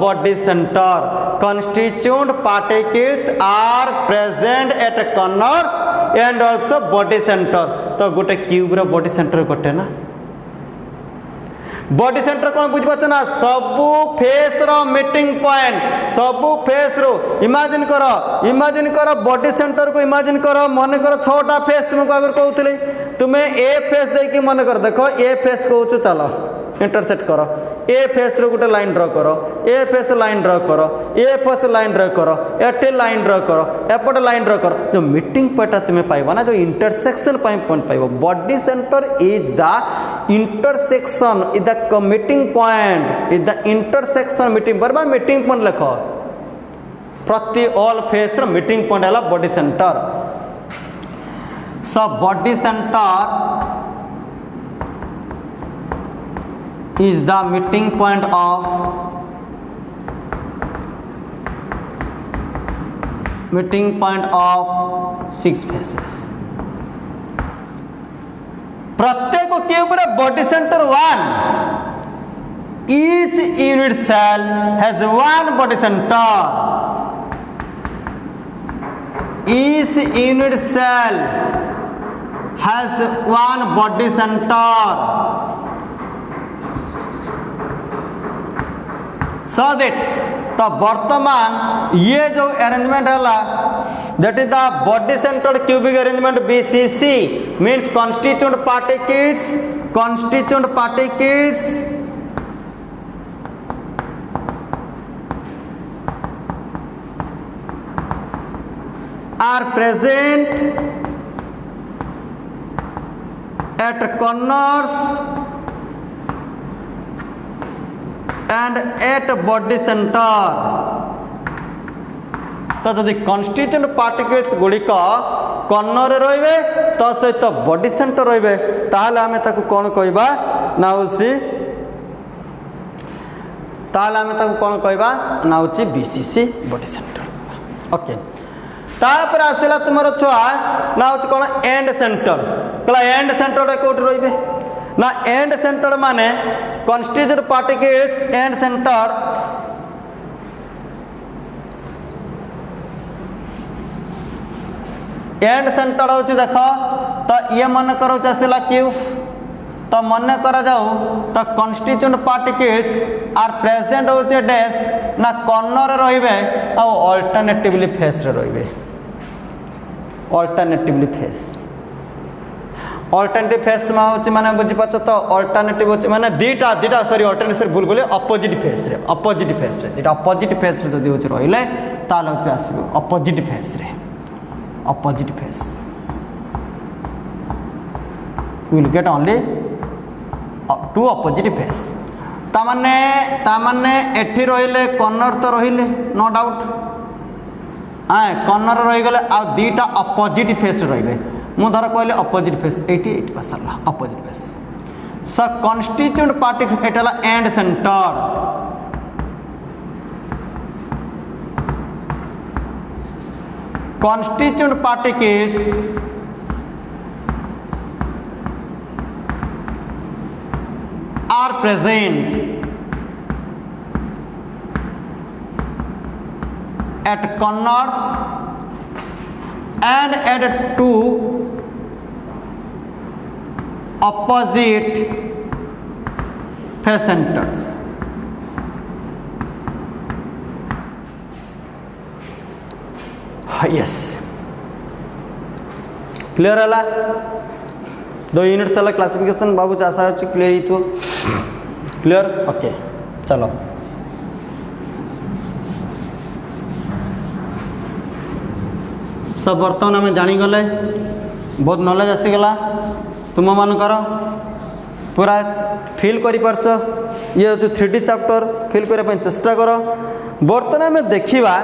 body center constituent particles are present at corners and also body center तो गोटे क्यूब रो बॉडी सेंटर गोटे ना बॉडी सेंटर कौन बुझ पाछ ना सबु face रो meeting point सबु फेस रो इमेजिन करो बॉडी सेंटर को इमेजिन करो मन करो 6टा फेस तुमको अगर कहउतले तुम्हें ए फेस दे कि मन कर देखो ए फेस कहउछु चलो इंटरसेक्ट करो ए फेस रो गोटे लाइन ड्रा करो ए फेस लाइन ड्रा करो ए फेस लाइन ड्रा करो एटे लाइन ड्रा करो एपट लाइन ड्रा करो जो मीटिंग पॉइंट तुम्हें पाइबा ना जो इंटरसेक्शन पॉइंट पाइबो body centre is the intersection is the meeting point is the intersection meeting बरबा meeting point लिखो प्रति all face रो meeting point है body center so body center is the meeting point of six faces प्रत्येक cube रे body centre 1 each unit cell has one body center each unit cell has one body center so that तो वर्तमान ये जो arrangement है that is the body centered cubic arrangement BCC means constituent particles are present at corners and at body center तो जदि constituent particles गुड़िक corner रे तो सहित बॉडी सेंटर रे ताहले आमे ताकू कोन कहबा ना होसी ताहले आमे ताकू कोन कहबा ना होची बीसीसी बॉडी सेंटर ओके तापर आसला तुमरो छुआ ना होची कोन एंड सेंटर कला एंड सेंटर कोट रहिबे ना एंड सेंटर माने constituent particles and centre and centre होची देखो तो ये मन करो आसला क्यूब तो मन करा जाऊ तो कॉन्स्टिट्यूएंट पार्टिकल्स आर प्रेजेंट होचे डैश ना कॉर्नर रहिबे आ अल्टरनेटिवली फेस रे रहिबे अल्टरनेटिव फेस में होची माने बुझी पाछ तो अल्टरनेटिव होची माने दीटा सॉरी अल्टरनेटिव भूल गले अपोजिट फेस रे जेटा अपोजिट फेस रे जदी होची रहिले ताले होची आसीबो opposite face we will get only two opposite face तामाने एठी रहिले कॉर्नर तो रहिले नो डाउट कॉर्नर रही गले आ दीटा अपोजिट फेस रहिबे मु धर कहले अपोजिट फेस 88 बसला अपोजिट फेस स कॉन्स्टिट्यूएंट पार्टिकल एटला end centre constituent particles are present at corners and add two opposite phase centers. Yes, clear है? दो यूनिट्स वाला क्लासिफिकेशन बाबू आशा हो क्लियर ही तो क्लियर ओके चलो सब बर्तमान आम जानीगले बहुत नॉलेज आसीगला तुम मानकर पूरा फिल कर ये हूँ 3D चैप्टर फिल करने चेष्टा कर बर्तमान आम देखा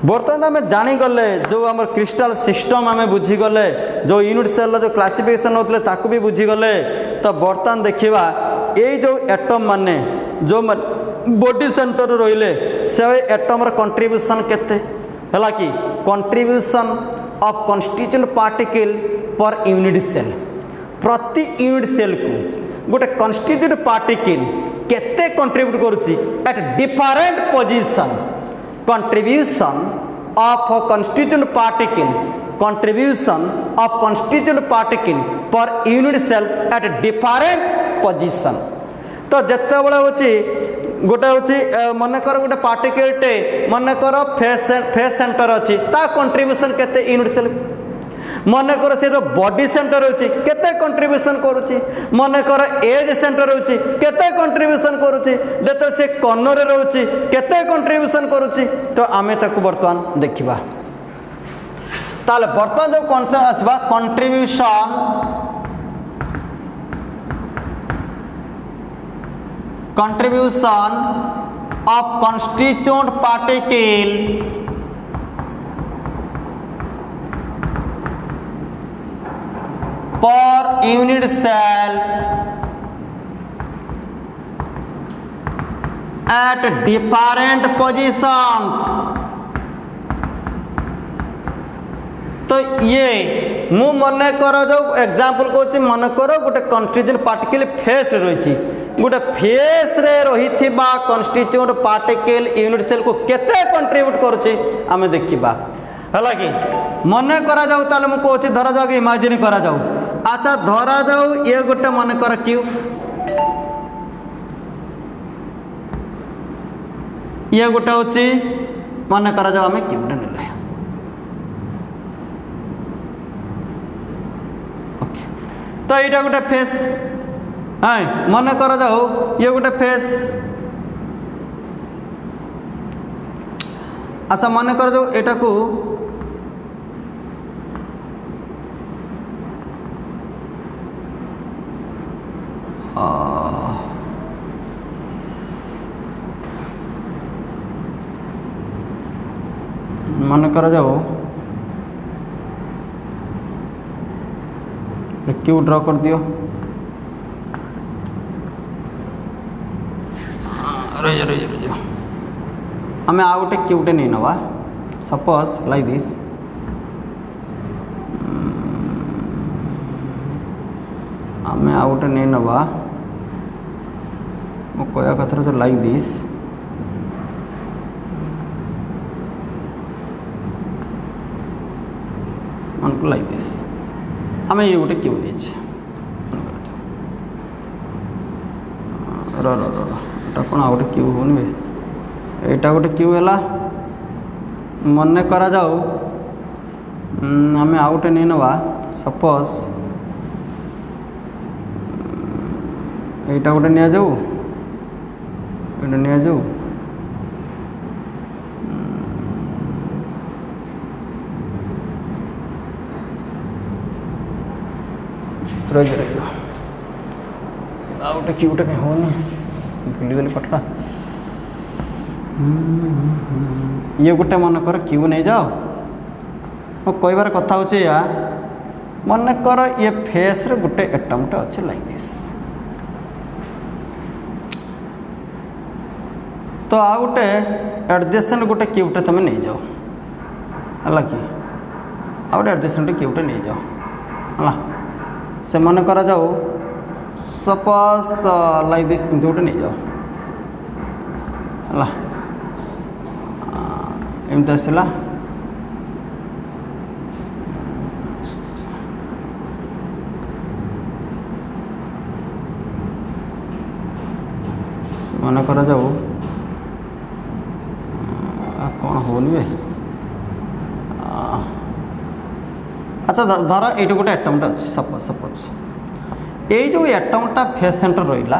बर्तमान आम जानीगले जो आम क्रिस्टाल सिस्टम आम बुझीगले जो यूनिट सेल जो क्लासिफिकेशन होते ताकू भी बुझीगले तो बर्तमान देखा ये जो एटम माने जो बॉडी सेंटर रहिले से एटम कंट्रीब्यूशन केते है कि contribution of constituent particle per unit cell प्रति यूनिट सेल को गोटे कॉन्स्टिट्यूएंट पार्टिकल केते कंट्रीब्यूट करुछि at different position contribution of a constituent particle per unit cell at different position तो जिते बड़े हूँ गोटे हूँ मनकर गोटे पार्टिकल टे मनकर फेस सेंटर अच्छी ता कंट्रीब्यूशन केते यूनिट सेल मनकर से जो बॉडी सेंटर होची केते कंट्रीब्यूशन करूची मनकर एज सेंटर होची केते कंट्रीब्यूशन करूची जेते से कॉर्नर रे होची केते कंट्रीब्यूशन करूची तो आमे ताकू वर्तमान देखिबा ताले वर्तमान जो कॉन्सेप्ट आसबा contribution of constituent particle per unit cell at different positions तो ये मु मन कर जो एग्जांपल कहूँ मन कर गोटे कॉन्स्टिट्यूएंट पार्टिकल फेस रही गोटे फेस रे रही कॉन्स्टिट्यूएंट पार्टिकल यूनिट सेल को केते कंट्रीब्यूट करुचे आमे देखिबा है कि मन करा जाऊ ताले मु कहूँ धरा जाऊ इमेजिन करा जाऊ अच्छा धरा जाऊ ये गोटे मन कर क्यूब ये गोटे हूँ मन करा जाऊ आमे क्यूबटे नेले ओके तो यहाँ गोटे फेस हाँ मन करा जाऊ ये गोटे फेस अच्छा मन कर जाऊ एटा को मन कर जाओ क्यू ड्रॉ कर दियो रही आम आ गोटे क्यूटे नहीं नवा सपोज लाइक दिस आम आ गोटे नहीं नवा मो कहया कथा तो लाइक दिस मन को लाइक दिस आम ये गोटे क्यू नहीं कौन आ गोटे क्यू हो यहाँ गोटे क्यू है मन करा जाऊ आम आ गोटे नहीं नवा सपोज यहाँ गोटे नि जाऊ नि जाऊ रही गोटे क्यूटे कहीं होनी भूलीगली पटना ये गोटे मन कर क्यू नहीं जाओ मो कहबार कथा हूँ या मन कर ये फेस रे गोटे एटमटे अच्छे लाइक दिस तो आ गोटे एडजेसेंट गोटे क्यूटे तुम नहीं जाओ है कि आ गोटे एडजेसेंट क्यूटे नहीं जाओ है से मन करा जाओ सपोज लाइक दिस इनके गोटे नहीं जाओ है एमती आसला मन कर जाऊ कौन होनी बे अच्छा धर ये गोटे एटमटा अच्छे सपोज ये जो एटमटा फेस सेंटर रहा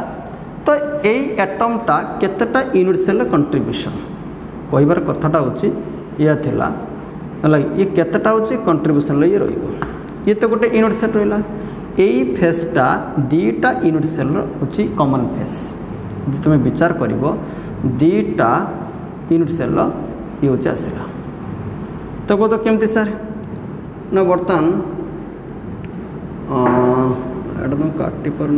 तो यही एटमटा केतेटा यूनिट सेल कंट्रीब्यूशन कहबार कथाटा हूँ या थिला ये केतेटा हूँ कंट्रीब्यूशन ये ये तो गोटे यूनिट सेल रहा यही फेसटा दीटा यूनिट सेल हूँ कॉमन फेस तुम विचार कर दीटा यूनिट सेल ये हूँ आसला तो कह तो केमती सर ना बर्तमान एटा तुम काटी पार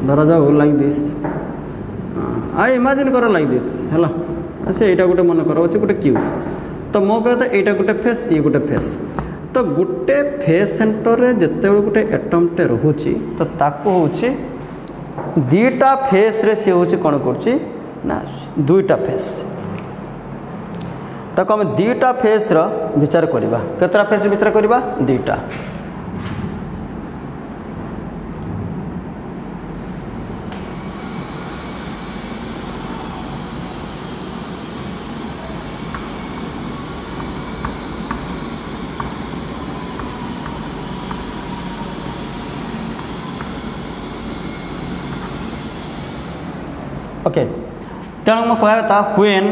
धरा जाओ लाइक दिस इमेजिन कर लाइक दिस है से यहाँ गोटे मन कर गोटे क्यूब तो मो कहता यहाँ गोटे फेस ये गोटे फेस तो गोटे फेस सेंटर में जिते गोटे एटमटे रोचे तो ताको हूँ दीटा फेस रे सी हूँ कौन कर दुईटा फेस ताको आम दीटा फेस रो विचार करवा केतरा फेस विचार करवा दीटा ओके तेणु मैं कह था when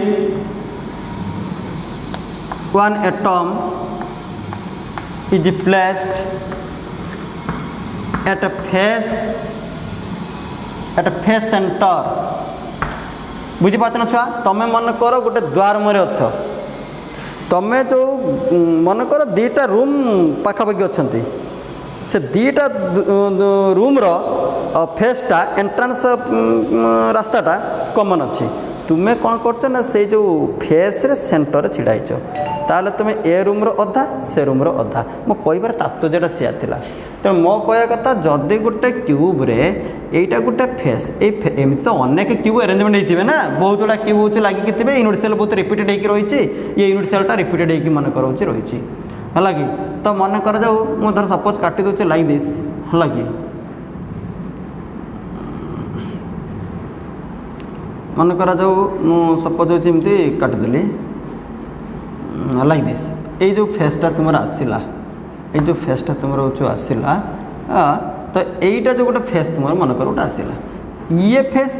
one atom is placed at a face center बुझी पाच ना छुआ तमें मन कर गोटे द्वार मुरे अच्छ तमें जो मन कर दीटा रूम पाखापाखि अच्छा से दीटा रूम रो फेसटा एंट्रांस रास्ताटा कॉमन अच्छी तुम्हें कौन कर ना से जो फेस रे सेंटर छिड़ाईच ताले तुम्हें ए रूम रो अधा से रूम रो अधा मो कहबार तात्पर्यटा सिया थिला तो मो कह कथा जदि गोटे क्यूब रे एटा गोटे फेस एमती तो अनेक क्यूब अरेंजमेंट होते ना बहुत गुड़ा क्यूब हो लगिक थे यूनिट सेल बहुत रिपीटेड होकर रही ये यूनिट सेलटा रिपीटेड होकर मन कर रही है कि तो मन कर जाऊ मो धर सपोज काटी दूचे लाइक दिस है कि मन कर जाऊ मु सपोज होमती काटिदेली लाइक दिस ये जो फेसटा तुम आसला ये जो फेसटा तुम आसला तो यहीटा जो गोटे फेस तुम मन कर गोटे आसला ये फेस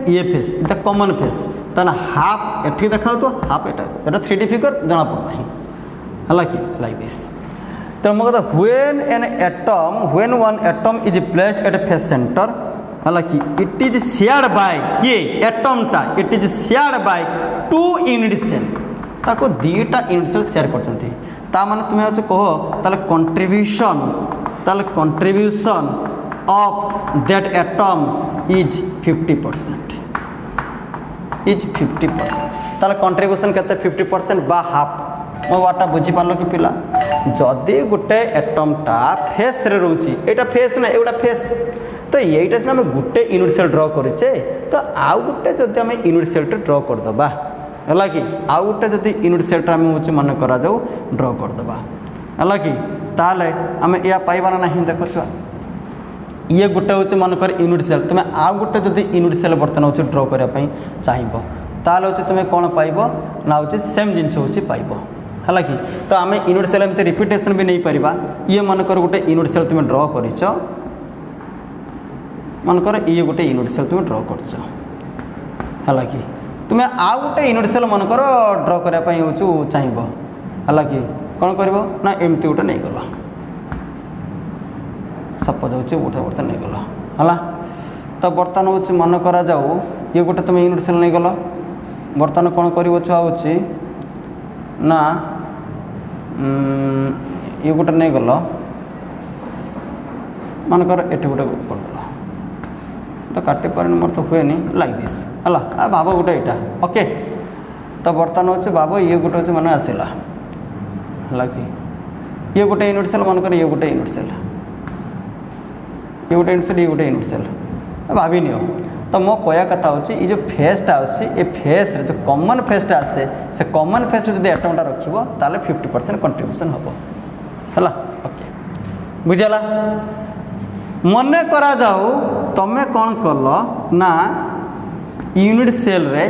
इटा कॉमन फेस ताना हाफ एठी देखा तो हाफ एटा 3D फिगर जना पड़ना है कि लाइक दिस तो मो कहता when one atom is placed at a face centre है कि इट इज शेयर्ड बाय किए एटमटा it is shared by 2 unit cell ताको दीटा यूनिट सेल शेयर करछंती ता माने तुमे हो कहो ताले contribution of that atom is 50% ताले कंट्रीब्यूशन केते 50% बा हाफ मो वाटा बुझी पारलो कि पिला जदि गोटे एटमटा फेस रे रोची एटा फेस ना एटा फेस तो यहीटा से आम गोटे यूनिट सेल ड्र करेचे तो आउ गोटे जब आम यूनिट सेल ड्र करदे है कि आउ गोटे जब यूनिट सेल आम हूँ मन करा जाऊ ड्र करदे है कि ताले आम या पाइबा ना देख छुआ ये गोटे हूँ मन कर यूनिट सेल तुम्हें आउ गोटे जब यूनिट सेल बर्तमान हूँ ड्र करने चाहिए ताल हूँ तुम्हें कौन पाइब ना हूँ सेम जिनस हूँ पाइब है कि तो आम यूनिट सेल एमती रिपीटेशन भी नहीं पारिबा ये मन कर गोटे यूनिट सेल तुम्हें ड्र करिच मन कर ये गोटे यूनिट सेल तुम ड्र कर कि तुम्हें आउ गोटे यूनिट सेल मन कर ड्र करने हूँ चाहिए है कि कौन कर ना एमती गोटे नहीं गल सपोज हूँ गोटे बर्तन नहीं गल है तो बर्तमान हूँ मन करा जाऊ ये गोटे तुम यूनिट सेल नहीं गल बर्तमान कौन कर छुआ हूँ ना ये गोटे नहीं गल मन कर एटी गोटे करदेल तो काटे पारे मोर तो हुए लाइक दिस है भाव गोटे यहाँ ओके तो बर्तमान हूँ भाव ये गोटे हूँ मन आसला है कि ये गोटे यूनिट सेल मन कर ये गोटे यूनिट सेल ये गोटे यूनिट सेल ये गोटे यूनिट सेल भाभी नियो तो मो कया कथा हूँ ये जो फेसटा आए फेस जो कॉमन फेसटा आसे से कॉमन फेस जब एटमटा रखिबो ताले 50% कंट्रीब्यूशन हम है ओके बुझेला मने करा जाऊ तमें कौन कल ना यूनिट सेल रे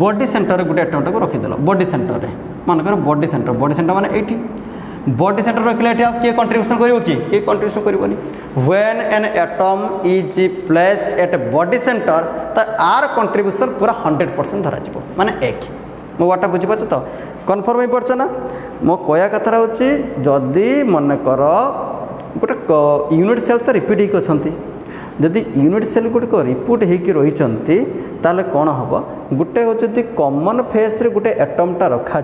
बॉडी सेंटर रे गोटे एटम टाको रखिदेल बॉडी सेंटर रे मानकर बॉडी सेंटर माने एठी बॉडी सेंटर रखिले एठी किए कंट्रीब्यूशन करिवो कि कंट्रीब्यूशन करिवोनी when an atom is placed at body centre त आर कंट्रीब्यूशन पूरा 100% धरा जिवो माने एक मो वाटा बुझी पाछ तो कन्फर्म हो पड़छ ना मो कया कथरा होची जदी मन कर गोटे यूनिट सेल तो रिपीट होकर अछंती जदि यूनिट सेल गुड़िक रिपीट होकर रही ताले कौन हम गोटे हूँ कॉमन फेस रे गोटे एटमटा रखा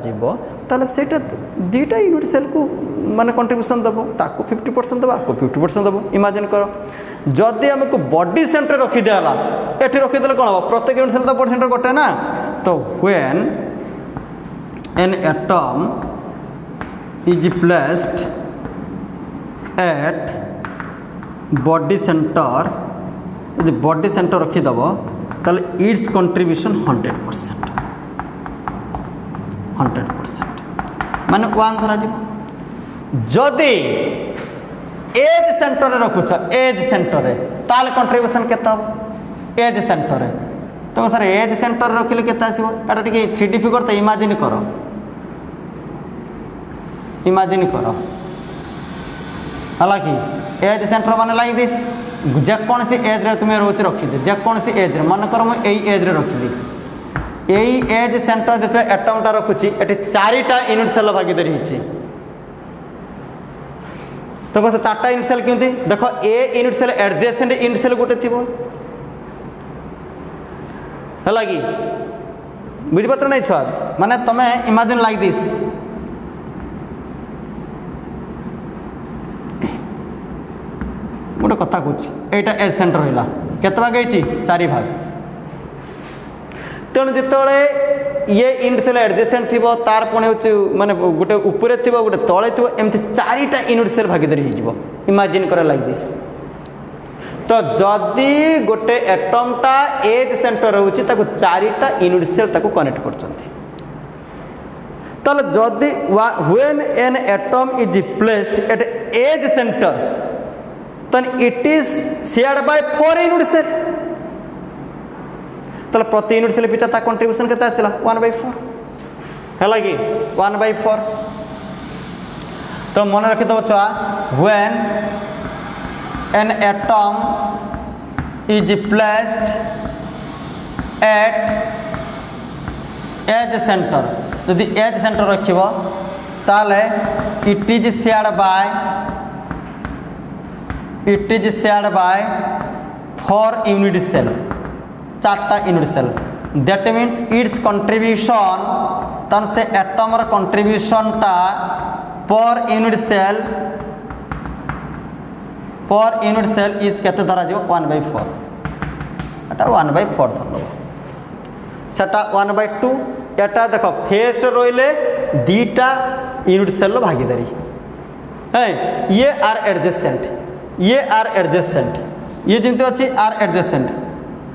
से दीटा यूनिट सेल को माने कंट्रीब्यूशन दब ताको 50% दबा आपको 50% दब इमेजिन कर जदि आमको बॉडी सेंटर रखीदेला ये रखीदे कौन हम प्रत्येक यूनिट सेल तो बॉडी सेंटर गोटे ना तो when an atom is placed at body centre यदि बॉडी सेंटर रखीदेव ताल इट्स कंट्रीब्यूशन 100% माने 1 धरा जदि एज सेंटर रे रखुछ एज सेंटर रे ताल कंट्रीब्यूशन केता हो एज सेंटर रे तो सर एज सेंटर रखिले केता आसीबो एटा टिके 3D फिगर तो इमेजिन करो हालांकि एज सेंटर माने लाइक दिस जेकोसी एज रे तुम्हें रोच रखिदे जेकोसी एज रे मन कर मुझे एज रे रखिली यही एज सेंटर जो एटमटा रखुची ये 4टा यूनिट सेल भागीदारी होती तो बस 4टा यूनिट सेल क्यों देख ए unit cell adjacent unit cell गोटे थी है कि बुझीपार नहीं छुआ माने तमें इमेजिन लाइक दिस गोटे कथा कह एटा एज सेंटर रहा केते भाग होती 4 भाग तेणु जिते ये यूनिट सेल एडजेसेंट थी तार पुणी हूँ माने गोटे उपरे थी गोटे तले थी एमती 4टा यूनिट सेल भागीदारी हो इमेजिन कर लाइक दिस तो जदि गोटे एटमटा एज सेंटर रोचे 4टा यूनिट सेल ताको कनेक्ट कर जदि when an atom is placed at edge centre then it is shared by 4 unit cell तो प्रति यूनिट सेल पिछा ता कंट्रीब्यूशन केते आसला 1/4 है कि 1/4 तो मन रखी दो छुआ when an atom is placed at edge center यदि edge center रखिबो ताले it is shared by 4 unit cell 4टा unit cell that means its contribution तन से एटम र कंट्रीब्यूशन टा पर यूनिट सेल इज केते धरा जो 1/4 एटा 1/4 धरलो सेटा 1/2 एटा देखो फेस रोइले 2टा यूनिट सेल भागीदारी है ये आर एडजेसेंट ये जमती अच्छी आर एडजेसेंट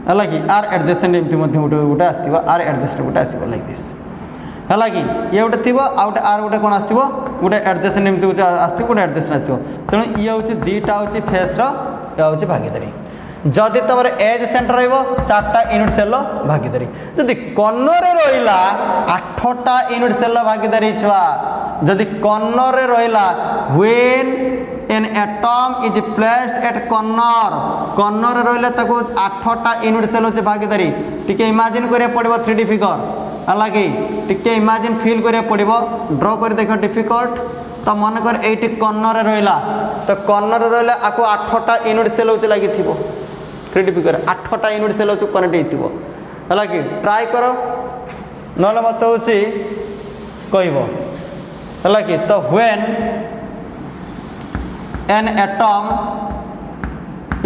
है कि आर एडजेसेंट एमती गोटे आसो आर एडजेसेंट गोटे आसो लाइक दिस है कि ये गोटे थी आउटे आर गोटे कौन आसो गोटे एडजेसेंट एमती आसो गोटे एडजेसेंट आसो तेणु ये हूँ 2टा हूँ फेस रे भागीदारी जदि तुम एज सेंटर रो 4टा यूनिट सेल भागीदारी जदि कर्नर रहा 8टा यूनिट सेल भागीदारी छुआ जदि कर्नर रहा when an atom is placed eight corner रहिले 8टा यूनिट सेल होचे भागीदारी टिके इमेजिन करिया पड़िबो 3D फिगर है कि टिके इमेजिन फील करिया पड़िबो ड्रॉ कर देख डिफिकल्ट तो मन कर एटी कर्नर रहा तो कर्नर रहिले आको 8टा यूनिट सेल होचे लागि थिबो 3D फिगर 8टा यूनिट सेल होचे कनेक्ट होइतिबो है कि ट्राई करो नले मत होसी कहबो है कि तो when an atom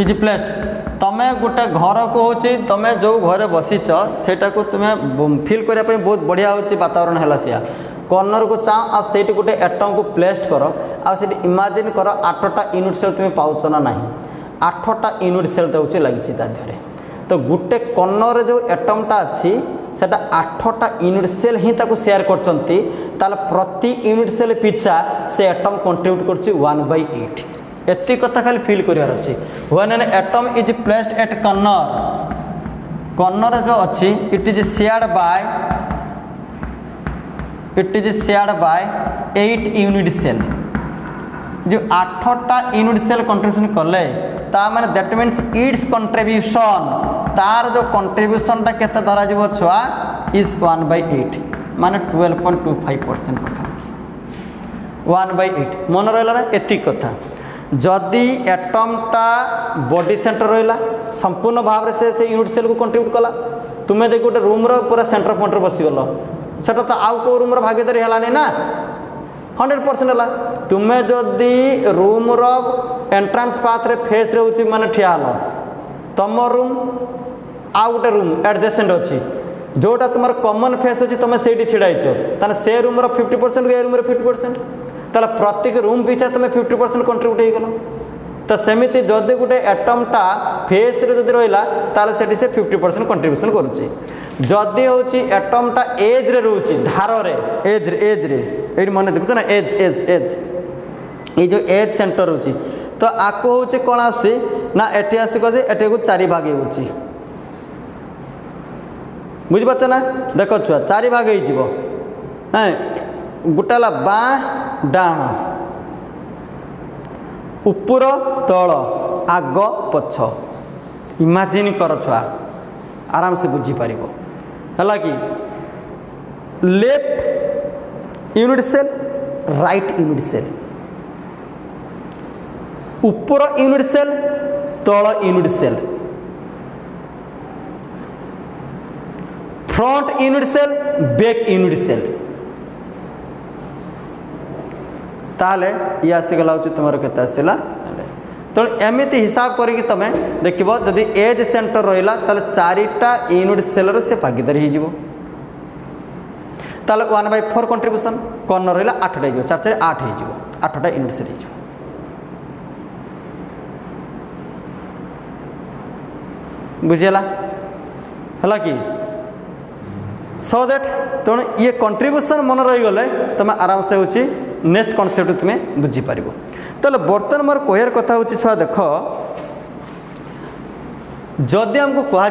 is placed तमें गोटे घर को होची तमें जो घर बसीच सेटा को तुम्हें फील करने बहुत बढ़िया होची वातावरण है सिया कर्नर को चाह आ सेठी गोटे एटम को प्लेस्ड कर आ सेठी इमेजिन कर 8टा यूनिट सेल तुम्हें पाउच ना नहीं 8टा यूनिट सेल तो होची लगी देहरे तो गोटे कर्नर जो एटमटा अच्छी सेटा 8टा यूनिट सेल ही ताको शेयर करचंती ताल प्रति यूनिट सेल पिछा से एटम कंट्रीब्यूट करची 1/8 एति कथा खाली फील करिवार अछि when an atom is placed at corner जो अच्छी it is shared by 8 unit cell जो 8टा यूनिट सेल कंट्रीब्यूशन कले ता माने दैट मीन्स इट्स कंट्रीब्यूशन तार जो कंट्रीब्यूशन टा केते धरा जीवो छुआ इज 1/8 माने 12.25% कथा 1/8 मन रहला ना एति कथा जदि एटमटा बॉडी सेंटर रहा संपूर्ण भाव से यूनिट सेल को कंट्रीब्यूट कला तुम्हें देख गोटे रूम पूरा सेंटर पॉइंट बसीगल सेटा तो आउ को रूम भागीदारी है ना 100% है तुम्हें जदि रूम एंट्रांस पाथ रे फेस रे माने ठिया हल तुम रूम आउ गोटे रूम एडजेसेंट अच्छी जोटा तुम कॉमन फेस अच्छी तुम से छिड़ाइच ताने से रूम 50% ए रूम 50% ताला प्रत्येक रूम पीछा तुम 50% कंट्रीब्यूट हो गल तो सेमिति जदि गोटे एटमटा फेस रे जदि रहिला ताले सेठी से 50% कंट्रीब्यूशन करूची जदि होची एटमटा एज रे रहउची धार रे एज रे एडी मन देखु ना एज ए जो एज सेंटर होची तो आको होची कोन आसी ना एठी आसी को जे एठी को चारि भाग होची बुझि पाछ ना देखो छुआ चारि भाग हे जीवो हैं गोटाला बाँ डाण ऊपर तल आग पछ इमाजिन कर छुआ आराम से बुझी पारिबो हला कि left unit cell right unit cell ऊपर यूनिट सेल तल unit cell front unit cell back unit cell ताले ये आसीगला हो तुम के आसला तो एमती हिसाब करके तुम देख जदि एज सेंटर रहा ताले 4टा यूनिट सेल से भागीदारी हो 1/4 कंट्रीब्यूशन कॉर्नर रहा 8टा हो 4 8 हो 8टा यूनिट सेल हो बुझेला है कि सो दैट तेणु ये कंट्रीब्यूशन मन रही गले तुम आराम से होची नेक्स्ट कॉन्सेप्ट तुम्हें बुझी पार तो बर्तमान मोर कहर कथा हूँ छुआ देख जदि आमको कह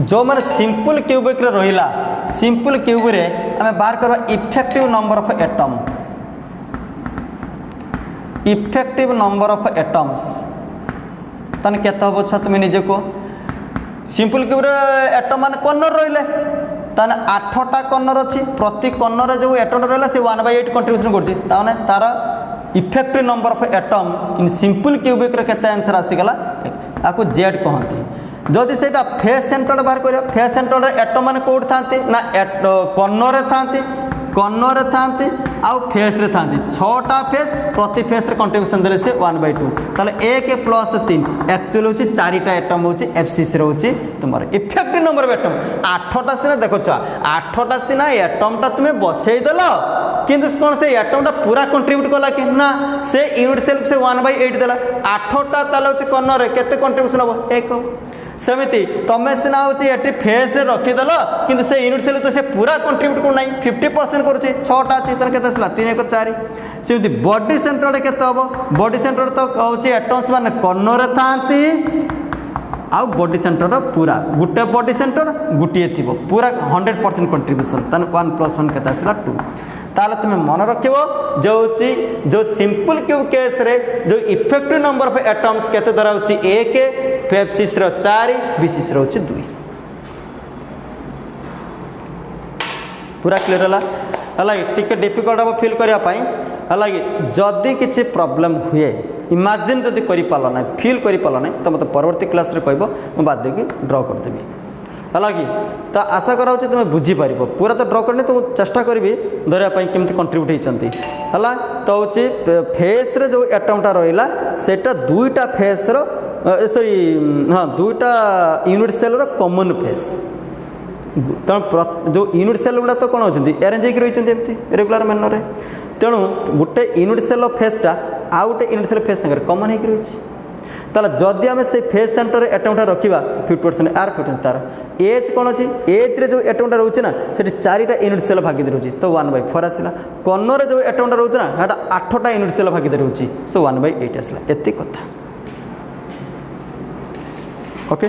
जो मैंने सिंपल क्यूबिक रहा सिंपल क्यूब रे आम बाहर करवा effective number of atom effective number of atoms ताने केते हम छुआ तुम्हें निजे को सिंपल क्यूब रे एटम मान कॉर्नर रहिले ताने 8टा कॉर्नर अच्छी प्रति कॉर्नर जो एटम रहा से 1/8 कंट्रीब्यूशन कर तार effective number of atom in simple cubic केते आंसर आसीगला आपको जेड कहते जदि से फेस सेंटर बाहर कर फेस सेंटर एटम मान कौट था ना कॉर्नर कॉर्नर था आउ फेस रे था 6टा फेस प्रति फेस रे कंट्रीब्यूशन देले से 1/2 ताले 1 + 3 एक्चुअली होची 4टा एटम होची एफसीसी रे होची तुमर इफेक्टिव नंबर ऑफ एटम 8टा सिना देखो छुआ 8टा सिना एटमटा तुम्हें बसई देलो किंतु कौन से एटमटा पूरा कंट्रीब्यूट कला कि ना से यूनिट सेल से 1/8 देला 8टा ताले होची कॉर्नर रे केते कंट्रीब्यूशन हो 1 सेमिति तमें सिना होची एटी फेस रे रखीदेल कि से यूनिट सेल तो से पूरा कंट्रीब्यूट कर 50% कर 6टा अच्छी तर के 3 1 4 सेमिति बॉडी सेंटर केते हम बॉडी सेंटर तो होची एटम्स माने कॉर्नर थांती आउ बॉडी सेंटर पूरा गुटे बॉडी सेंटर गुटिए थी पूरा 100% कंट्रीब्यूशन तन 1 + 1 केते आसला 2 ताले तुम मन रखिबो जो सिंपल क्यूब केस रे जो इफेक्टिव नंबर ऑफ एटम्स केते धरा होची 1 फेफसिस रो 4 बीसीस रो 2 पूरा क्लियर है टिके डिफिकल्ट हम फिल करने है जदि किसी प्रॉब्लम हुए इमेजिन जदि कर पार ना फिल कर पार ना तो मतलब परवर्ती क्लास रे कहब मुझे बाद की ड्र करदेवी है कि तो आशा करा तुम बुझीपार पूरा तो ड्र करनी तो चेष्टा करी धरवाई केमती कंट्रीब्यूट होती है तो हूँ फेस रे जो एटमटा रहा सेटा 2टा फेस सॉरी हाँ 2टा यूनिट सेल कॉमन फेस तेणु जो यूनिट सेल गुड़ा तो कौन होती अरेंज होकर रही रेगुलर मैनर तेणु गोटे यूनिट सेल फेसटा आउ गोटे यूनिट सेल फेस सागर कमन होकर रही ताले जदि आम से फेस सेंटर एटमटा रखा 50% आर 50% तार एज कौन अच्छी एज रे जो एटमटा रोचे ना से 4टा यूनिट सेल भागीदारी रोचे तो 1/4 आसला कर्नर जो एटमटा रोचे ना हाँ 8टा यूनिट सेल भागीदारी रोचे सो 1/8 आसला एति कथा ओके।